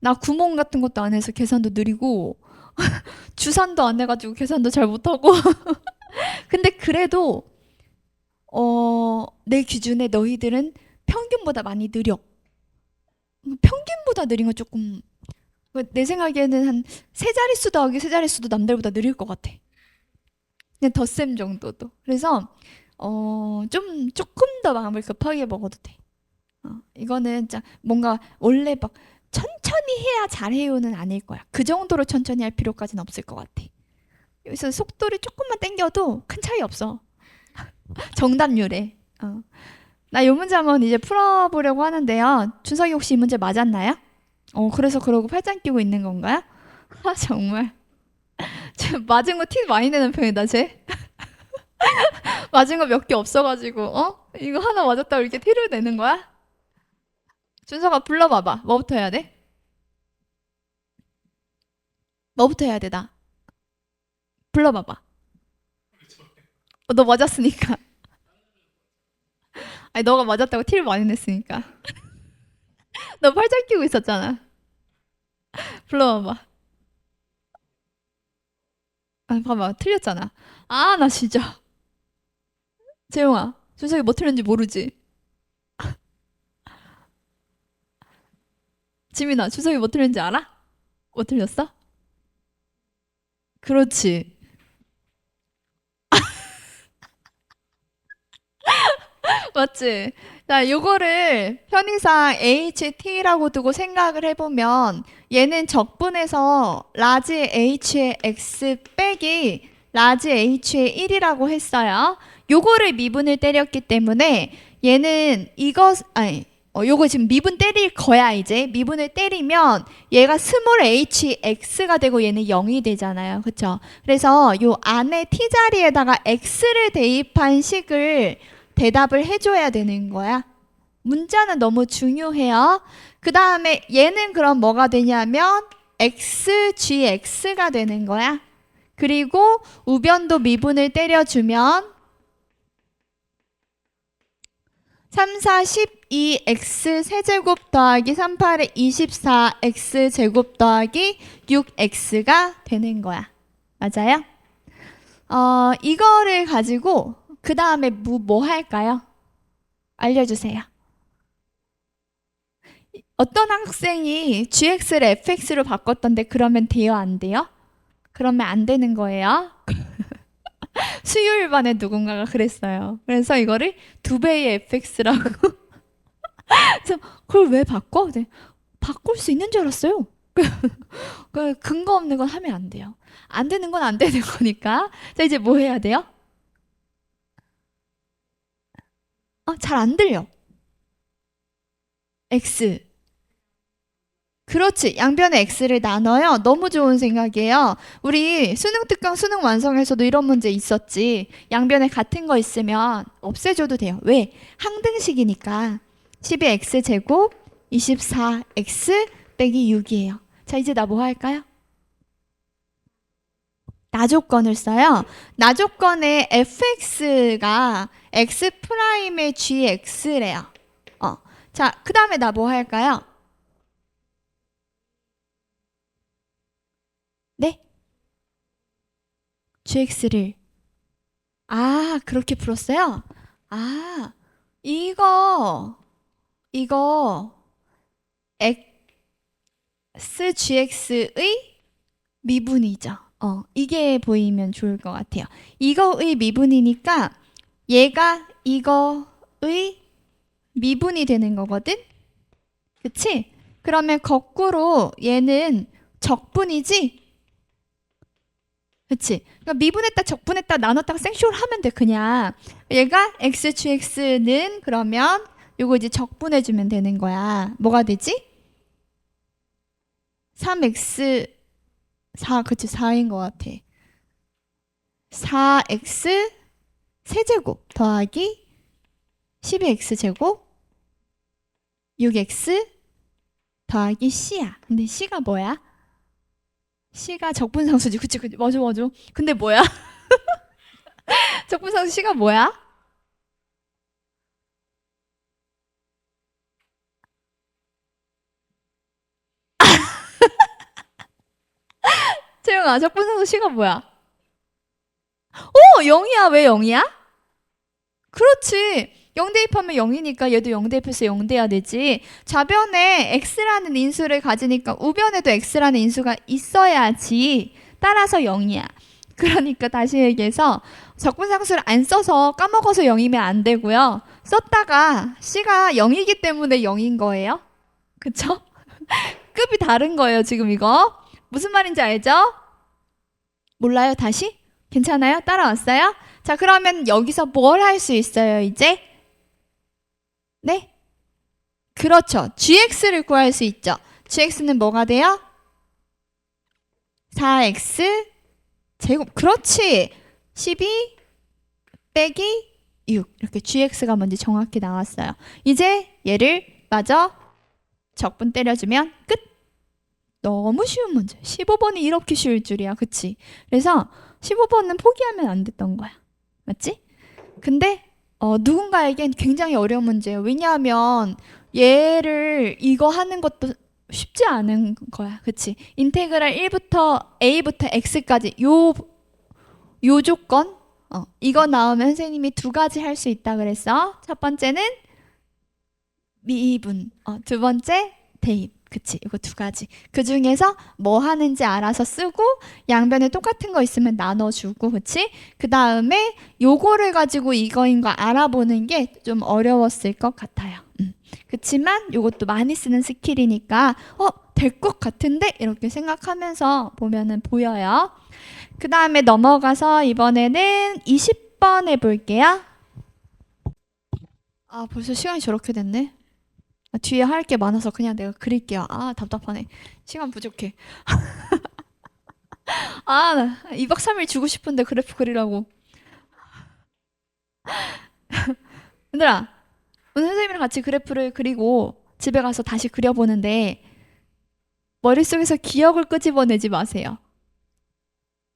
Speaker 1: 나 구몬 같은 것도 안 해서 계산도 느리고 주산도 안 해가지고 계산도 잘 못하고 근데 그래도 내 기준에 너희들은 평균보다 많이 느려. 평균보다 느린 건 조금 내 생각에는 한 세 자릿수 더하기 세 자릿수도 남들보다 느릴 것 같아. 그냥 덧셈 정도도. 그래서 조금 더 마음을 급하게 먹어도 돼. 이거는 진짜 뭔가 원래 막 천천히 해야 잘해요는 아닐 거야. 그 정도로 천천히 할 필요까지는 없을 것 같아. 여기서 속도를 조금만 당겨도 큰 차이 없어. 정답률에. 나 이 문제 한번 이제 풀어보려고 하는데요. 준석이 혹시 이 문제 맞았나요? 그래서 그러고 팔짱 끼고 있는 건가요? 아, 정말. 맞은 거 티 많이 내는 편이다, 쟤. 맞은 거 몇 개 없어가지고, 이거 하나 맞았다고 이렇게 티를 내는 거야? 준석아, 불러봐봐. 뭐부터 해야 돼? 뭐부터 해야 돼, 나? 불러봐봐. 너 맞았으니까. 아니, 너가 맞았다고 티를 많이 냈으니까. 너 팔짱 끼고 있었잖아. 불러봐봐. 봐봐. 틀렸잖아. 아, 나 진짜. 재용아, 준석이 뭐 틀렸는지 모르지? 지민아, 준석이 뭐 틀렸는지 알아? 뭐 틀렸어? 그렇지. 맞지? 자, 요거를 편의상 HT라고 두고 생각을 해보면 얘는 적분해서 라지 H의 X 빼기 라지 H의 1이라고 했어요. 요거를 미분을 때렸기 때문에 얘는 요거 지금 미분 때릴 거야. 이제 미분을 때리면 얘가 스몰 hx가 되고 얘는 0이 되잖아요. 그쵸? 그래서 요 안에 t자리에다가 x를 대입한 식을 대답을 해줘야 되는 거야. 문자는 너무 중요해요. 그 다음에 얘는 그럼 뭐가 되냐면 xgx가 되는 거야. 그리고 우변도 미분을 때려주면 3, 4, 12x 세제곱 더하기 3, 8에 24x 제곱 더하기 6x가 되는 거야. 맞아요? 이거를 가지고 그 다음에 뭐 할까요? 알려주세요. 어떤 학생이 gx를 fx로 바꿨던데 그러면 돼요? 안 돼요? 그러면 안 되는 거예요. 수요일 반에 누군가가 그랬어요. 그래서 이거를 2배의 fx라고. 그래서 그걸 왜 바꿔? 네. 바꿀 수 있는 줄 알았어요. 그 근거 없는 건 하면 안 돼요. 안 되는 건 안 되는 거니까. 자, 이제 뭐 해야 돼요? 잘 안 들려. x. 그렇지. 양변의 x를 나눠요. 너무 좋은 생각이에요. 우리 수능 특강 수능 완성에서도 이런 문제 있었지. 양변에 같은 거 있으면 없애줘도 돼요. 왜? 항등식이니까. 12x 제곱 24x 빼기 6이에요. 자, 이제 나 뭐 할까요? 나조건을 써요. 나조건의 fx가 x 프라임의 gx래요. 자, 그 다음에 나 뭐 할까요? 네? gx를. 그렇게 풀었어요? 아, 이거 xgx의 미분이죠. 이게 보이면 좋을 것 같아요. 이거의 미분이니까 얘가 이거의 미분이 되는 거거든? 그치? 그러면 거꾸로 얘는 적분이지? 그치? 그러니까 미분했다 적분했다 나눴다가 생쇼를 하면 돼 그냥. 얘가 xgx는 그러면 요거 이제 적분해주면 되는 거야. 뭐가 되지? 3x 4 그치 4인 것 같아. 4x 세제곱 더하기 12x 제곱 6x 더하기 c야. 근데 c가 뭐야? c가 적분상수지. 그치 그치 맞아. 근데 뭐야? 적분상수 c가 뭐야? 채영아 적분상수 c가 뭐야? 0이야. 왜 0이야? 그렇지. 0 대입하면 0이니까 얘도 0 대입해서 0 돼야 되지. 좌변에 x라는 인수를 가지니까 우변에도 x라는 인수가 있어야지. 따라서 0이야. 그러니까 다시 얘기해서 적분상수를 안 써서 까먹어서 0이면 안 되고요. 썼다가 c가 0이기 때문에 0인 거예요. 그쵸? 급이 다른 거예요 지금 이거. 무슨 말인지 알죠? 몰라요 다시? 괜찮아요? 따라왔어요? 자, 그러면 여기서 뭘 할 수 있어요, 이제? 네? 그렇죠. gx를 구할 수 있죠. gx는 뭐가 돼요? 4x 제곱. 그렇지. 12 빼기 6. 이렇게 gx가 먼저 정확히 나왔어요. 이제 얘를 마저 적분 때려주면 끝. 너무 쉬운 문제. 15번이 이렇게 쉬울 줄이야. 그치? 그래서 15번은 포기하면 안 됐던 거야. 맞지? 근데 누군가에겐 굉장히 어려운 문제예요. 왜냐하면 얘를 이거 하는 것도 쉽지 않은 거야. 그치? 인테그랄 1부터 a부터 x까지 요 조건 이거 나오면 선생님이 2가지 할 수 있다 그랬어. 첫 번째는 미분, 두 번째 대입. 그치? 이거 2가지. 그 중에서 뭐 하는지 알아서 쓰고 양변에 똑같은 거 있으면 나눠주고, 그치? 그 다음에 요거를 가지고 이거인 거 알아보는 게 좀 어려웠을 것 같아요. 그치만 요것도 많이 쓰는 스킬이니까 될 것 같은데? 이렇게 생각하면서 보면은 보여요. 그 다음에 넘어가서 이번에는 20번 해볼게요. 벌써 시간이 저렇게 됐네. 뒤에 할 게 많아서 그냥 내가 그릴게요. 답답하네. 시간 부족해. 나 2박 3일 주고 싶은데 그래프 그리라고. 얘들아, 오늘 선생님이랑 같이 그래프를 그리고 집에 가서 다시 그려보는데 머릿속에서 기억을 끄집어내지 마세요.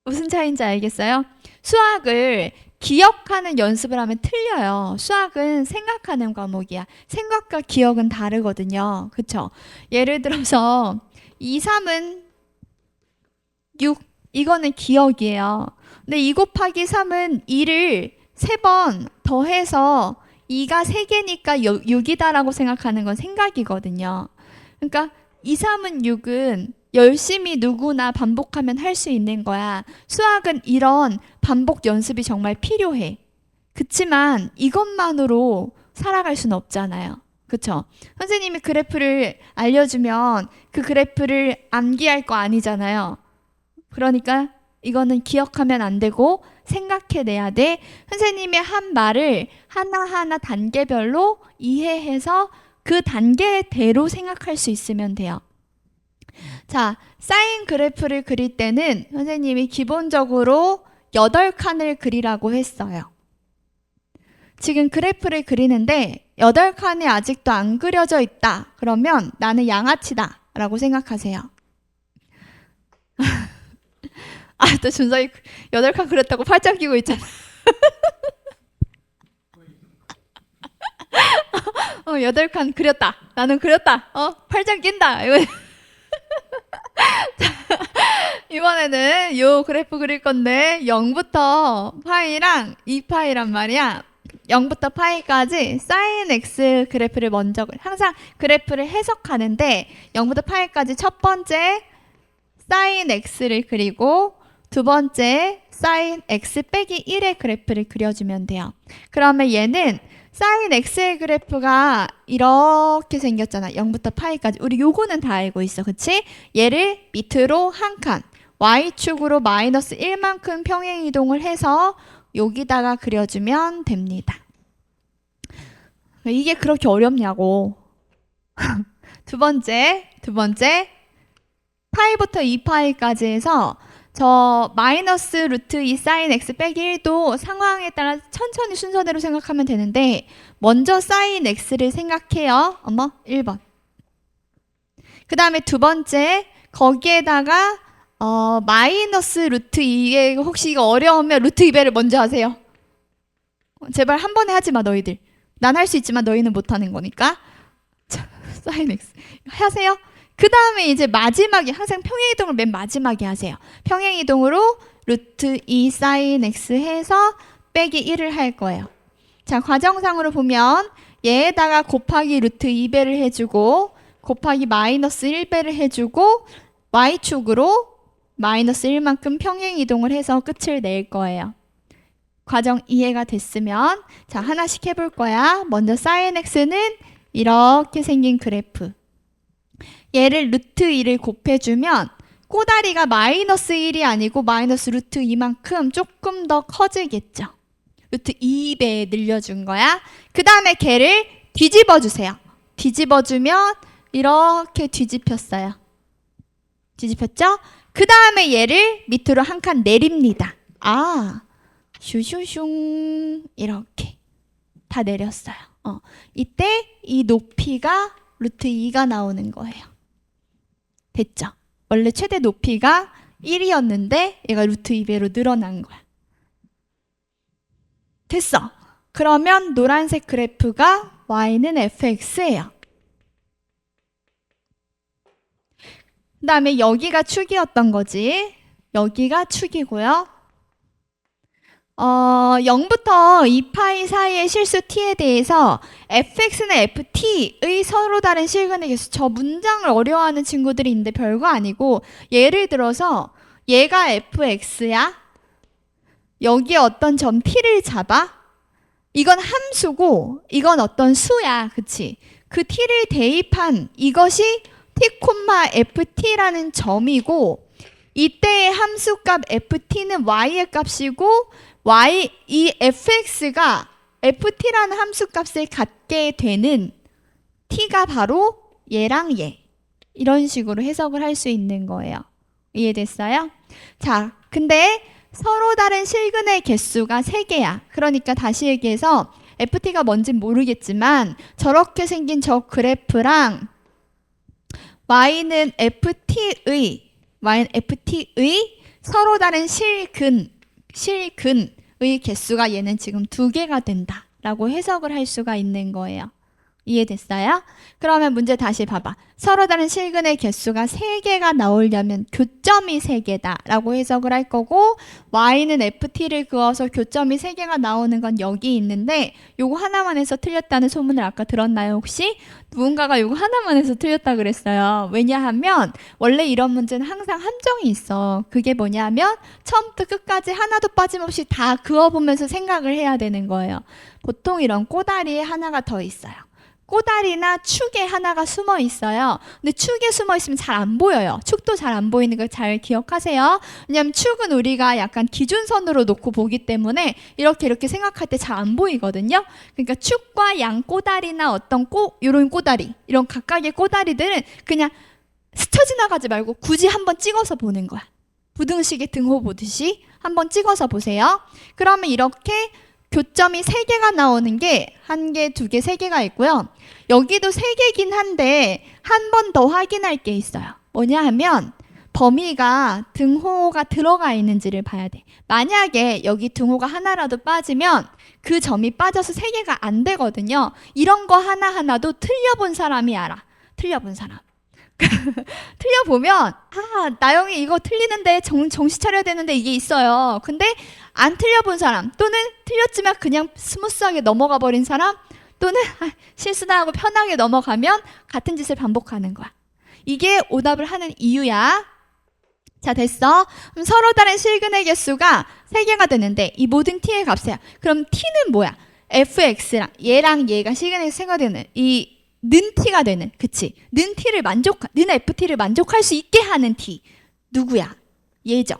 Speaker 1: 무슨 차이인지 알겠어요? 수학을 기억하는 연습을 하면 틀려요. 수학은 생각하는 과목이야. 생각과 기억은 다르거든요. 그쵸? 예를 들어서 2, 3은 6. 이거는 기억이에요. 근데 2 곱하기 3은 2를 3번 더해서 2가 3개니까 6이다라고 생각하는 건 생각이거든요. 그러니까 2, 3은 6은 열심히 누구나 반복하면 할 수 있는 거야. 수학은 이런 반복 연습이 정말 필요해. 그치만 이것만으로 살아갈 수는 없잖아요. 그쵸? 선생님이 그래프를 알려주면 그 그래프를 암기할 거 아니잖아요. 그러니까 이거는 기억하면 안 되고 생각해내야 돼. 선생님의 한 말을 하나하나 단계별로 이해해서 그 단계대로 생각할 수 있으면 돼요. 자, 사인 그래프를 그릴 때는 선생님이 기본적으로 8칸을 그리라고 했어요. 지금 그래프를 그리는데 8칸이 아직도 안 그려져 있다. 그러면 나는 양아치다 라고 생각하세요. 아, 또 준석이 8칸 그렸다고 팔짱 끼고 있잖아. 8칸 그렸다. 나는 그렸다. 팔짱 낀다. 이번에는 요 그래프 그릴 건데 0부터 파이랑 2파이란 말이야. 0부터 파이까지 사인 x 그래프를 먼저 항상 그래프를 해석하는데 0부터 파이까지 첫 번째 사인 x를 그리고 두 번째 사인 x 빼기 1의 그래프를 그려주면 돼요. 그러면 얘는 사인 x의 그래프가 이렇게 생겼잖아. 0부터 파이까지. 우리 요거는 다 알고 있어. 그치? 얘를 밑으로 한 칸 y축으로 마이너스 1만큼 평행이동을 해서 여기다가 그려주면 됩니다. 이게 그렇게 어렵냐고. 두 번째 파이부터 2파이까지 해서 저 마이너스 루트 2 사인 x 빼기 1도 상황에 따라 천천히 순서대로 생각하면 되는데 먼저 사인 x를 생각해요. 1번. 그 다음에 두 번째 거기에다가 마이너스 루트 2에 혹시 이거 어려우면 루트 2배를 먼저 하세요. 제발 한 번에 하지 마 너희들. 난 할 수 있지만 너희는 못하는 거니까. 자, 사인 x 하세요. 그 다음에 이제 마지막에 항상 평행이동을 맨 마지막에 하세요. 평행이동으로 루트 2 사인 x 해서 빼기 1을 할 거예요. 자, 과정상으로 보면 얘에다가 곱하기 루트 2배를 해주고 곱하기 마이너스 1배를 해주고 y축으로 마이너스 1만큼 평행이동을 해서 끝을 낼 거예요. 과정 이해가 됐으면 자 하나씩 해볼 거야. 먼저 사인 x는 이렇게 생긴 그래프. 얘를 루트 2를 곱해주면 꼬다리가 마이너스 1이 아니고 마이너스 루트 2만큼 조금 더 커지겠죠. 루트 2배 늘려준 거야. 그 다음에 걔를 뒤집어 주세요. 뒤집어주면 이렇게 뒤집혔어요. 뒤집혔죠? 그 다음에 얘를 밑으로 한 칸 내립니다. 슈슈슝 이렇게 다 내렸어요. 이때 이 높이가 루트 2가 나오는 거예요. 됐죠? 원래 최대 높이가 1이었는데 얘가 루트 2배로 늘어난 거야. 됐어. 그러면 노란색 그래프가 y는 fx예요. 그 다음에 여기가 축이었던 거지. 여기가 축이고요. 0부터 2파이 사이의 실수 t에 대해서 fx는 ft의 서로 다른 실근의 개수. 저 문장을 어려워하는 친구들이 있는데 별거 아니고 예를 들어서 얘가 fx야. 여기에 어떤 점 t를 잡아. 이건 함수고 이건 어떤 수야. 그치? 그 t를 대입한 이것이 t, ft라는 점이고 이때의 함수값 ft는 y의 값이고 이 fx가 ft라는 함수값을 갖게 되는 t가 바로 얘랑 얘. 이런 식으로 해석을 할 수 있는 거예요. 이해됐어요? 자, 근데 서로 다른 실근의 개수가 3개야. 그러니까 다시 얘기해서 ft가 뭔진 모르겠지만 저렇게 생긴 저 그래프랑 y는 ft의 서로 다른 실근의 개수가 얘는 지금 2개가 된다라고 해석을 할 수가 있는 거예요. 이해됐어요? 그러면 문제 다시 봐봐. 서로 다른 실근의 개수가 3개가 나오려면 교점이 3개다 라고 해석을 할 거고, y는 ft를 그어서 교점이 3개가 나오는 건 여기 있는데, 요거 하나만 해서 틀렸다는 소문을 아까 들었나요 혹시? 누군가가 요거 하나만 해서 틀렸다 그랬어요. 왜냐하면 원래 이런 문제는 항상 함정이 있어. 그게 뭐냐면 처음부터 끝까지 하나도 빠짐없이 다 그어보면서 생각을 해야 되는 거예요. 보통 이런 꼬다리에 하나가 더 있어요. 꼬다리나 축에 하나가 숨어 있어요. 근데 축에 숨어 있으면 잘 안 보여요. 축도 잘 안 보이는 걸 잘 기억하세요. 왜냐면 축은 우리가 약간 기준선으로 놓고 보기 때문에 이렇게 생각할 때 잘 안 보이거든요. 그러니까 축과 양 꼬다리나 어떤 요런 꼬다리, 이런 각각의 꼬다리들은 그냥 스쳐 지나가지 말고 굳이 한번 찍어서 보는 거야. 부등식의 등호 보듯이 한번 찍어서 보세요. 그러면 이렇게 교점이 3개가 나오는 게 1개, 2개, 3개가 있고요. 여기도 3개긴 한데 한 번 더 확인할 게 있어요. 뭐냐 하면 범위가 등호가 들어가 있는지를 봐야 돼. 만약에 여기 등호가 하나라도 빠지면 그 점이 빠져서 3개가 안 되거든요. 이런 거 하나하나도 틀려본 사람이 알아. 틀려본 사람. 틀려보면 나영이 이거 틀리는데 정신 차려야 되는데 이게 있어요. 근데 안 틀려본 사람, 또는 틀렸지만 그냥 스무스하게 넘어가 버린 사람, 또는 실수다 하고 편하게 넘어가면 같은 짓을 반복하는 거야. 이게 오답을 하는 이유야. 자, 됐어. 그럼 서로 다른 실근의 개수가 3개가 되는데 이 모든 t의 값이야. 그럼 t는 뭐야? fx랑 얘가 실근의 개수 생각되는 이 는 t가 되는, 그치? 는 ft를 만족할 수 있게 하는 t. 누구야? 얘죠.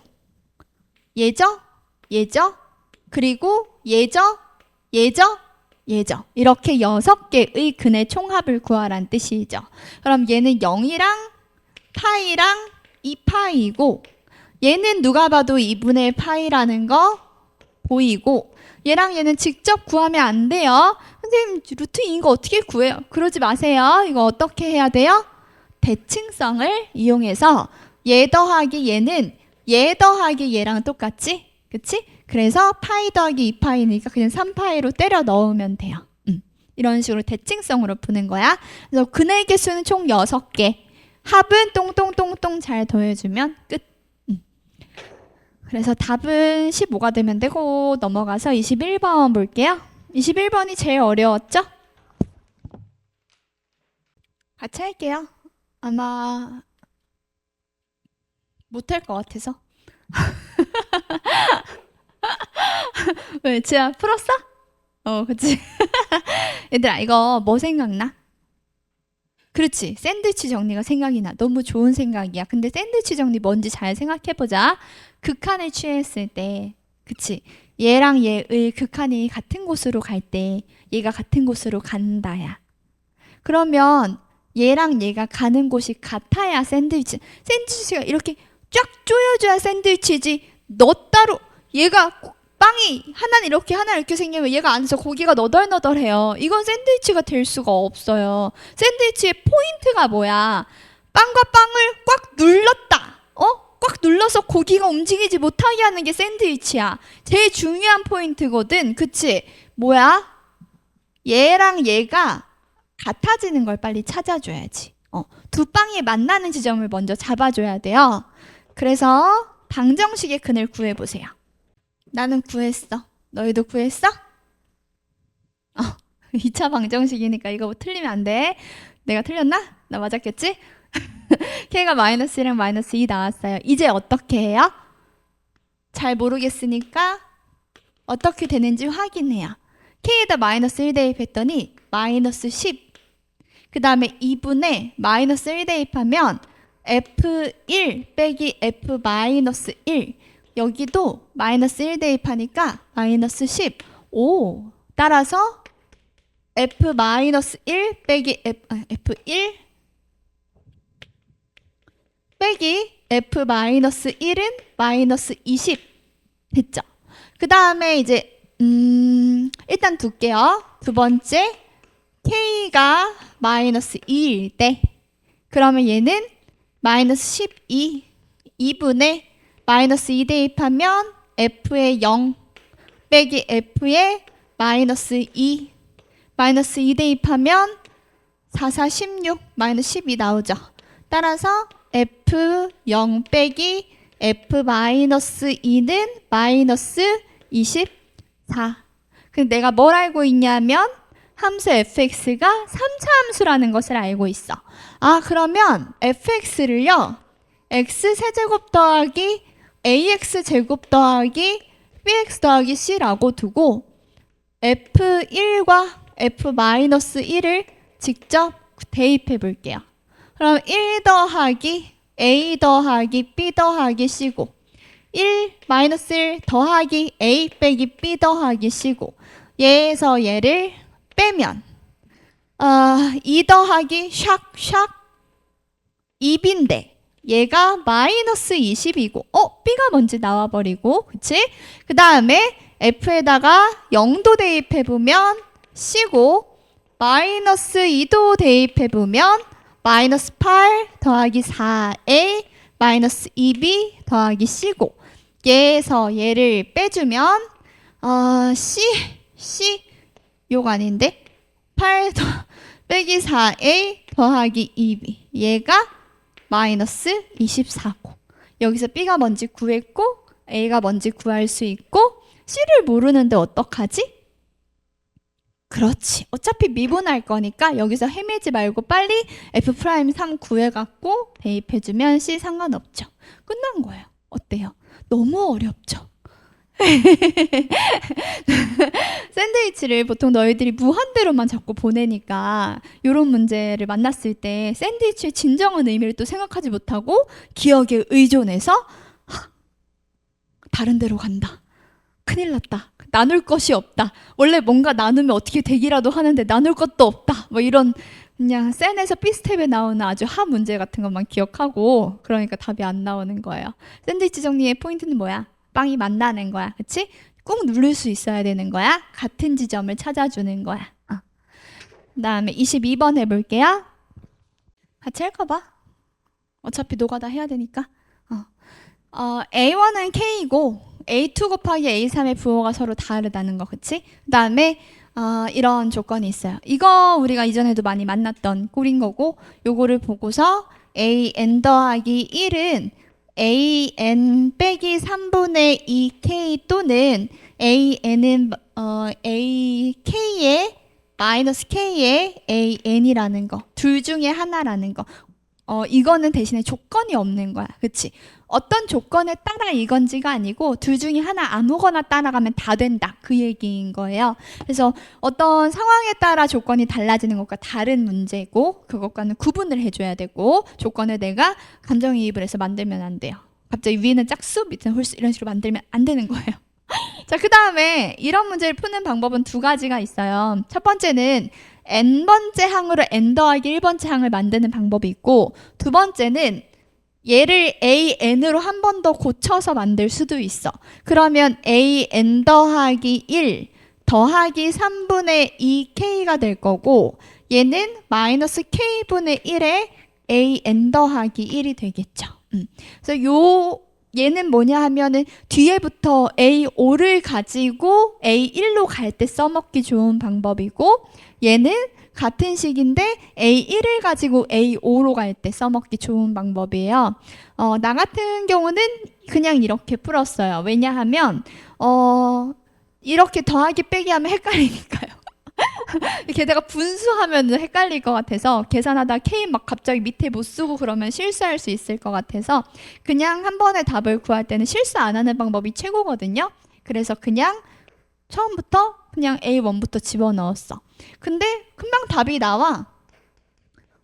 Speaker 1: 그리고 얘죠. 이렇게 6개의 근의 총합을 구하라는 뜻이죠. 그럼 얘는 0이랑 파이랑 2파이고, 얘는 누가 봐도 2분의 파이라는 거 보이고, 얘랑 얘는 직접 구하면 안 돼요. 선생님, 루트 2인 거 어떻게 구해요? 그러지 마세요. 이거 어떻게 해야 돼요? 대칭성을 이용해서 얘 더하기 얘는 얘 더하기 얘랑 똑같지? 그치? 그래서 파이 더하기 2파이니까 그냥 3파이로 때려 넣으면 돼요. 이런 식으로 대칭성으로 푸는 거야. 그래서 근의 개수는 총 6개. 합은 똥똥똥똥 잘 더해주면 끝. 그래서 답은 15가 되면 되고, 넘어가서 21번 볼게요. 21번이 제일 어려웠죠? 같이 할게요. 아마 못할 것 같아서. 왜, 지아 풀었어? 그치. 얘들아, 이거 뭐 생각나? 그렇지. 샌드위치 정리가 생각이 나. 너무 좋은 생각이야. 근데 샌드위치 정리 뭔지 잘 생각해보자. 극한을 취했을 때, 그치? 얘랑 얘의 극한이 같은 곳으로 갈 때 얘가 같은 곳으로 간다야. 그러면 얘랑 얘가 가는 곳이 같아야 샌드위치가 이렇게 쫙 조여줘야 샌드위치지. 너 따로 얘가 빵이 하나는 이렇게 하나 이렇게 생기면 얘가 안에서 고기가 너덜너덜해요. 이건 샌드위치가 될 수가 없어요. 샌드위치의 포인트가 뭐야? 빵과 빵을 꽉 눌렀다. 꽉 눌러서 고기가 움직이지 못하게 하는 게 샌드위치야. 제일 중요한 포인트거든. 그치? 뭐야? 얘랑 얘가 같아지는 걸 빨리 찾아줘야지. 두 빵이 만나는 지점을 먼저 잡아줘야 돼요. 그래서 방정식의 근을 구해보세요. 나는 구했어. 너희도 구했어? 2차 방정식이니까 이거 뭐 틀리면 안 돼. 내가 틀렸나? 나 맞았겠지? K가 마이너스 1랑 마이너스 2 나왔어요. 이제 어떻게 해요? 잘 모르겠으니까 어떻게 되는지 확인해요. K에다 마이너스 1 대입했더니 마이너스 10. 그 다음에 2분의 마이너스 1 대입하면 F1 빼기 F 마이너스 1. 여기도 마이너스 1 대입하니까 마이너스 10. 오, 따라서 F 마이너스 1 빼기 F1 빼기 F 마이너스 1은 마이너스 20. 됐죠? 그 다음에 이제 일단 둘게요. 두 번째 K가 마이너스 2일 때 그러면 얘는 마이너스 12 2분의 마이너스 2 대입하면 F의 0 빼기 F의 마이너스 2 마이너스 2 대입하면 4, 4, 16, 마이너스 12 나오죠. 따라서 F0 빼기 F 마이너스 2는 마이너스 24. 근데 내가 뭘 알고 있냐면 함수 fx가 3차 함수라는 것을 알고 있어. 아, 그러면 fx를요. x세제곱 더하기 ax제곱 더하기 bx 더하기 c라고 두고 f1과 f-1을 직접 대입해 볼게요. 그럼 1 더하기 a 더하기 b 더하기 c고 1 마이너스 1 더하기 a 빼기 b 더하기 c고 얘에서 얘를 빼면 2 더하기 샥샥 2b인데 얘가 마이너스 20이고 b가 뭔지 나와버리고 그치? 그 다음에 f에다가 0도 대입해보면 c고 마이너스 2도 대입해보면 마이너스 8 더하기 4a 마이너스 2b 더하기 c고 얘에서 얘를 빼주면 c 요거 아닌데 8 빼기 4a 더하기 2b 얘가 마이너스 24고 여기서 b가 뭔지 구했고 a가 뭔지 구할 수 있고 c를 모르는데 어떡하지? 그렇지. 어차피 미분할 거니까 여기서 헤매지 말고 빨리 f'3 구해갖고 대입해주면 c 상관없죠. 끝난 거예요. 어때요? 너무 어렵죠? 샌드위치를 보통 너희들이 무한대로만 자꾸 보내니까 이런 문제를 만났을 때 샌드위치의 진정한 의미를 또 생각하지 못하고 기억에 의존해서 다른 데로 간다. 큰일 났다. 나눌 것이 없다. 원래 뭔가 나누면 어떻게 되기라도 하는데 나눌 것도 없다. 뭐 이런 그냥 센에서 B스텝에 나오는 아주 하 문제 같은 것만 기억하고 그러니까 답이 안 나오는 거예요. 샌드위치 정리의 포인트는 뭐야? 빵이 만나는 거야. 그치? 꾹 누를 수 있어야 되는 거야. 같은 지점을 찾아주는 거야. 그 다음에 22번 해볼게요. 같이 할까봐. 어차피 노가다 해야 되니까. A1은 K이고 A2 곱하기 A3의 부호가 서로 다르다는 거. 그치? 그 다음에 이런 조건이 있어요. 이거 우리가 이전에도 많이 만났던 꼴인 거고 요거를 보고서 AN 더하기 1은 AN 빼기 3분의 2K 또는 AN은 AK의 마이너스 K의 AN이라는 거. 둘 중에 하나라는 거. 이거는 대신에 조건이 없는 거야. 그치? 어떤 조건에 따라 이건지가 아니고 둘 중에 하나 아무거나 따라가면 다 된다. 그 얘기인 거예요. 그래서 어떤 상황에 따라 조건이 달라지는 것과 다른 문제고 그것과는 구분을 해줘야 되고 조건을 내가 감정이입을 해서 만들면 안 돼요. 갑자기 위에는 짝수 밑에는 홀수 이런 식으로 만들면 안 되는 거예요. 자, 그 다음에 이런 문제를 푸는 방법은 두 가지가 있어요. 첫 번째는 n번째 항으로 n 더하기 1번째 항을 만드는 방법이 있고 두 번째는 얘를 AN으로 한 번 더 고쳐서 만들 수도 있어. 그러면 AN 더하기 1 더하기 3분의 2K가 될 거고 얘는 마이너스 K분의 1에 AN 더하기 1이 되겠죠. 그래서 얘는 뭐냐 하면은 뒤에부터 A5를 가지고 A1로 갈 때 써먹기 좋은 방법이고 얘는 같은 식인데 A1을 가지고 A5로 갈 때 써먹기 좋은 방법이에요. 나 같은 경우는 그냥 이렇게 풀었어요. 왜냐하면 이렇게 더하기 빼기 하면 헷갈리니까요. 게다가 분수하면 헷갈릴 것 같아서 계산하다 K 막 갑자기 밑에 못 쓰고 그러면 실수할 수 있을 것 같아서 그냥 한 번에 답을 구할 때는 실수 안 하는 방법이 최고거든요. 그래서 그냥 처음부터 그냥 A1부터 집어넣었어. 근데 금방 답이 나와.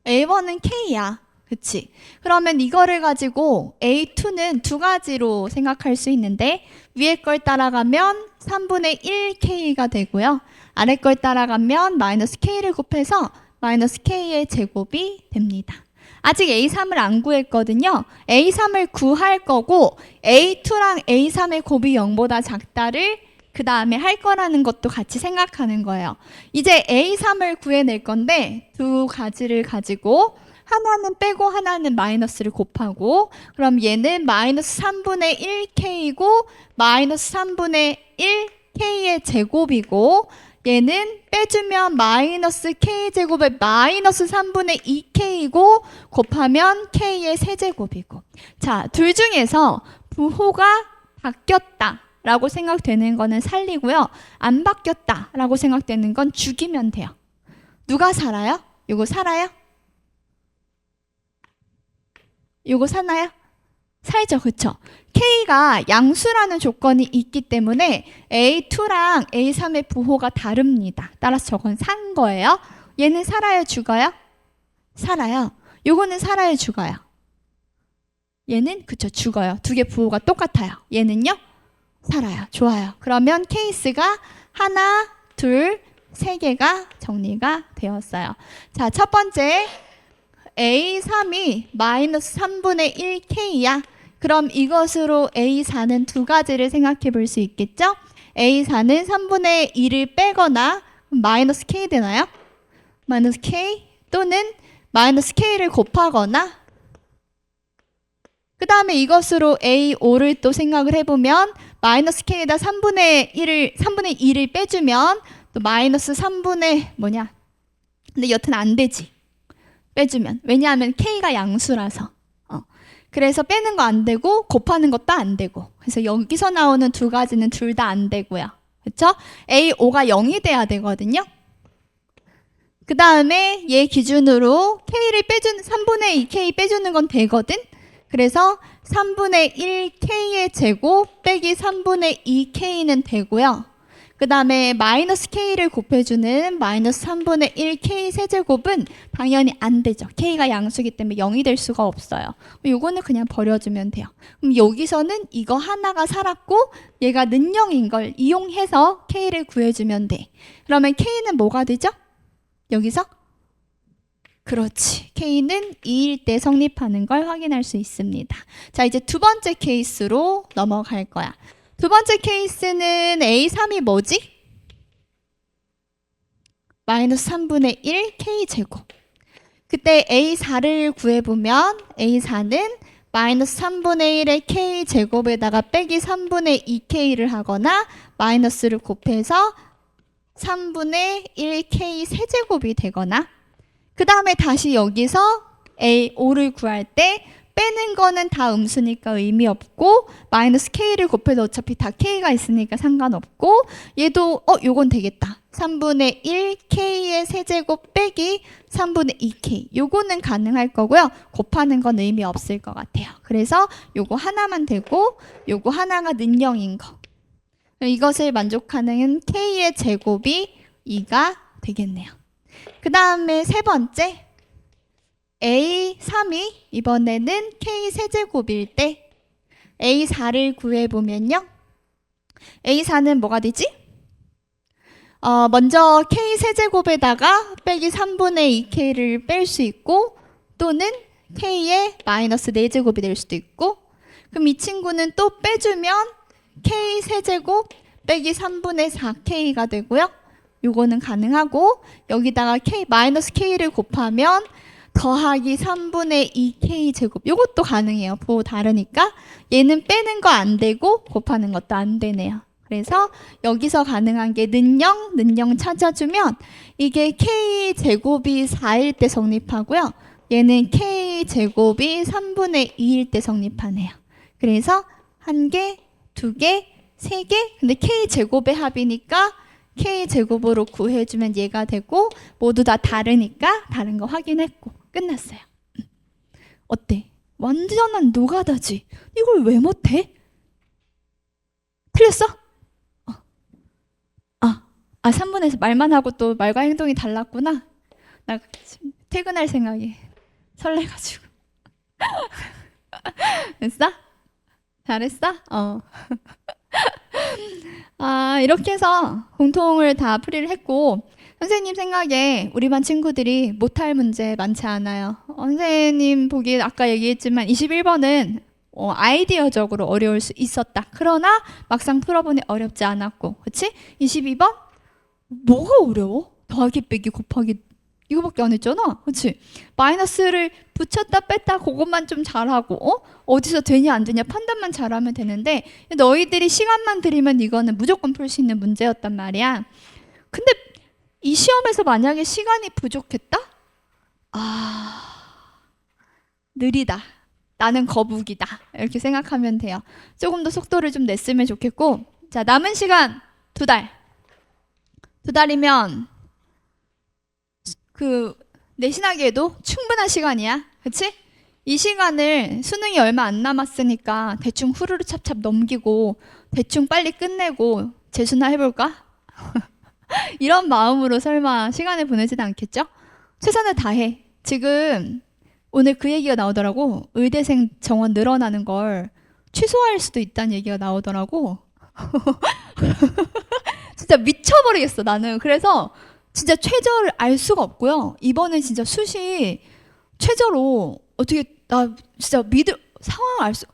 Speaker 1: A1은 K야. 그치? 그러면 이거를 가지고 A2는 두 가지로 생각할 수 있는데 위에 걸 따라가면 3분의 1K가 되고요. 아래 걸 따라가면 마이너스 K를 곱해서 마이너스 K의 제곱이 됩니다. 아직 A3을 안 구했거든요. A3을 구할 거고 A2랑 A3의 곱이 0보다 작다를 그 다음에 할 거라는 것도 같이 생각하는 거예요. 이제 A3을 구해낼 건데 두 가지를 가지고 하나는 빼고 하나는 마이너스를 곱하고 그럼 얘는 마이너스 3분의 1K이고 마이너스 3분의 1K의 제곱이고 얘는 빼주면 마이너스 k제곱의 마이너스 3분의 2k이고 곱하면 k의 세제곱이고. 자, 둘 중에서 부호가 바뀌었다 라고 생각되는 거는 살리고요. 안 바뀌었다 라고 생각되는 건 죽이면 돼요. 누가 살아요? 요거 살아요? 요거 사나요? 살죠, 그쵸? K가 양수라는 조건이 있기 때문에 A2랑 A3의 부호가 다릅니다. 따라서 저건 산 거예요. 얘는 살아요, 죽어요? 살아요. 요거는 살아요, 죽어요? 얘는 그쵸, 죽어요. 두 개 부호가 똑같아요. 얘는요? 살아요. 좋아요. 그러면 케이스가 하나, 둘, 세 개가 정리가 되었어요. 자, 첫 번째 A3이 마이너스 3분의 1K야. 그럼 이것으로 A4는 두 가지를 생각해 볼 수 있겠죠? A4는 3분의 1을 빼거나 마이너스 K 되나요? 마이너스 K 또는 마이너스 K를 곱하거나 그 다음에 이것으로 A5를 또 생각을 해보면 마이너스 K에다 3분의 2를 빼주면 또 마이너스 3분의 뭐냐? 근데 여튼 안 되지. 빼주면. 왜냐하면 K가 양수라서. 그래서 빼는 거 안 되고 곱하는 것도 안 되고. 그래서 여기서 나오는 두 가지는 둘 다 안 되고요. 그렇죠? A5가 0이 돼야 되거든요. 그 다음에 얘 기준으로 K를 3분의 2K 빼주는 건 되거든. 그래서 3분의 1K의 제곱 빼기 3분의 2K는 되고요. 그 다음에 마이너스 K를 곱해주는 마이너스 3분의 1K 세제곱은 당연히 안 되죠. K가 양수기 때문에 0이 될 수가 없어요. 요거는 그냥 버려주면 돼요. 그럼 여기서는 이거 하나가 살았고 얘가 는영인 걸 이용해서 K를 구해주면 돼. 그러면 K는 뭐가 되죠? 여기서? 그렇지. K는 2일 때 성립하는 걸 확인할 수 있습니다. 자, 이제 두 번째 케이스로 넘어갈 거야. 두 번째 케이스는 A3이 뭐지? 마이너스 3분의 1 K제곱. 그때 A4를 구해보면 A4는 마이너스 3분의 1의 K제곱에다가 빼기 3분의 2K를 하거나 마이너스를 곱해서 3분의 1K 세제곱이 되거나 그 다음에 다시 여기서 A5를 구할 때 빼는 거는 다 음수니까 의미 없고 마이너스 K를 곱해도 어차피 다 K가 있으니까 상관없고 얘도 요건 되겠다. 3분의 1 K의 세제곱 빼기 3분의 2K 요거는 가능할 거고요. 곱하는 건 의미 없을 것 같아요. 그래서 요거 하나만 되고 요거 하나가 는영인 거. 이것을 만족하는 K의 제곱이 2가 되겠네요. 그 다음에 세 번째 A3이 이번에는 K 세제곱일 때 A4를 구해보면요. A4는 뭐가 되지? 먼저 K 세제곱에다가 빼기 3분의 2K를 뺄 수 있고 또는 K의 마이너스 4제곱이 될 수도 있고 그럼 이 친구는 또 빼주면 K 세제곱 빼기 3분의 4K가 되고요. 요거는 가능하고 여기다가 마이너스 K를 곱하면 더하기 3분의 2K 제곱 요것도 가능해요. 부호 다르니까 얘는 빼는 거 안 되고 곱하는 것도 안 되네요. 그래서 여기서 가능한 게 는영 찾아주면 이게 K 제곱이 4일 때 성립하고요. 얘는 K 제곱이 3분의 2일 때 성립하네요. 그래서 한 개, 두 개, 세 개. 근데 K 제곱의 합이니까 K 제곱으로 구해주면 얘가 되고 모두 다 다르니까 다른 거 확인했고 끝났어요. 어때? 완전한 노가다지. 이걸 왜 못해? 틀렸어? 3분에서 말만 하고 또 말과 행동이 달랐구나. 나 퇴근할 생각이 설레가지고. 됐어? 잘했어? 이렇게 해서 공통을 다 풀이를 했고 선생님 생각에 우리 반 친구들이 못할 문제 많지 않아요. 선생님 보기에 아까 얘기했지만 21번은 아이디어적으로 어려울 수 있었다. 그러나 막상 풀어보니 어렵지 않았고 그치? 22번? 뭐가 어려워? 더하기 빼기 곱하기 이거밖에 안 했잖아. 그치? 마이너스를 붙였다 뺐다 그것만 좀 잘하고 어디서 되냐 안 되냐 판단만 잘하면 되는데 너희들이 시간만 들이면 이거는 무조건 풀 수 있는 문제였단 말이야. 근데 이 시험에서 만약에 시간이 부족했다? 아, 느리다. 나는 거북이다. 이렇게 생각하면 돼요. 조금 더 속도를 좀 냈으면 좋겠고, 자, 남은 시간 2달. 2달이면 내신하기에도 충분한 시간이야. 그치? 이 시간을 수능이 얼마 안 남았으니까 대충 후루루 찹찹 넘기고 대충 빨리 끝내고 재수나 해볼까? 이런 마음으로 설마 시간을 보내진 않겠죠? 최선을 다해. 지금 오늘 그 얘기가 나오더라고. 의대생 정원 늘어나는 걸 취소할 수도 있다는 얘기가 나오더라고. 진짜 미쳐버리겠어, 나는. 그래서 진짜 최저를 알 수가 없고요. 이번에 진짜 수시 최저로 어떻게, 나 진짜 믿을 상황을 알 수,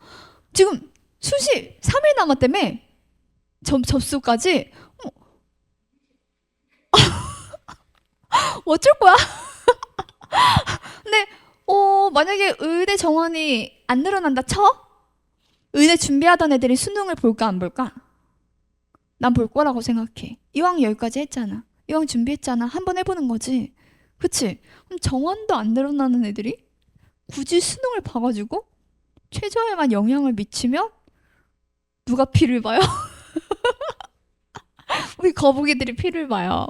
Speaker 1: 지금 수시 3일 남았다며. 접수까지. 어쩔 거야? 근데 만약에 의대 정원이 안 늘어난다 쳐? 의대 준비하던 애들이 수능을 볼까 안 볼까? 난 볼 거라고 생각해. 이왕 여기까지 했잖아. 이왕 준비했잖아. 한번 해보는 거지. 그치? 그럼 정원도 안 늘어나는 애들이 굳이 수능을 봐가지고 최저에만 영향을 미치면 누가 피를 봐요? 우리 거북이들이 피를 봐요.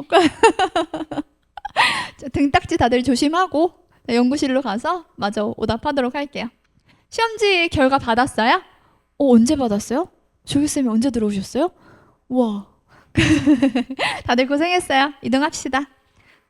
Speaker 1: 자, 등딱지 다들 조심하고 연구실로 가서 마저 오답하도록 할게요. 시험지 결과 받았어요? 언제 받았어요? 조교쌤이 언제 들어오셨어요? 우와. 다들 고생했어요. 이동합시다.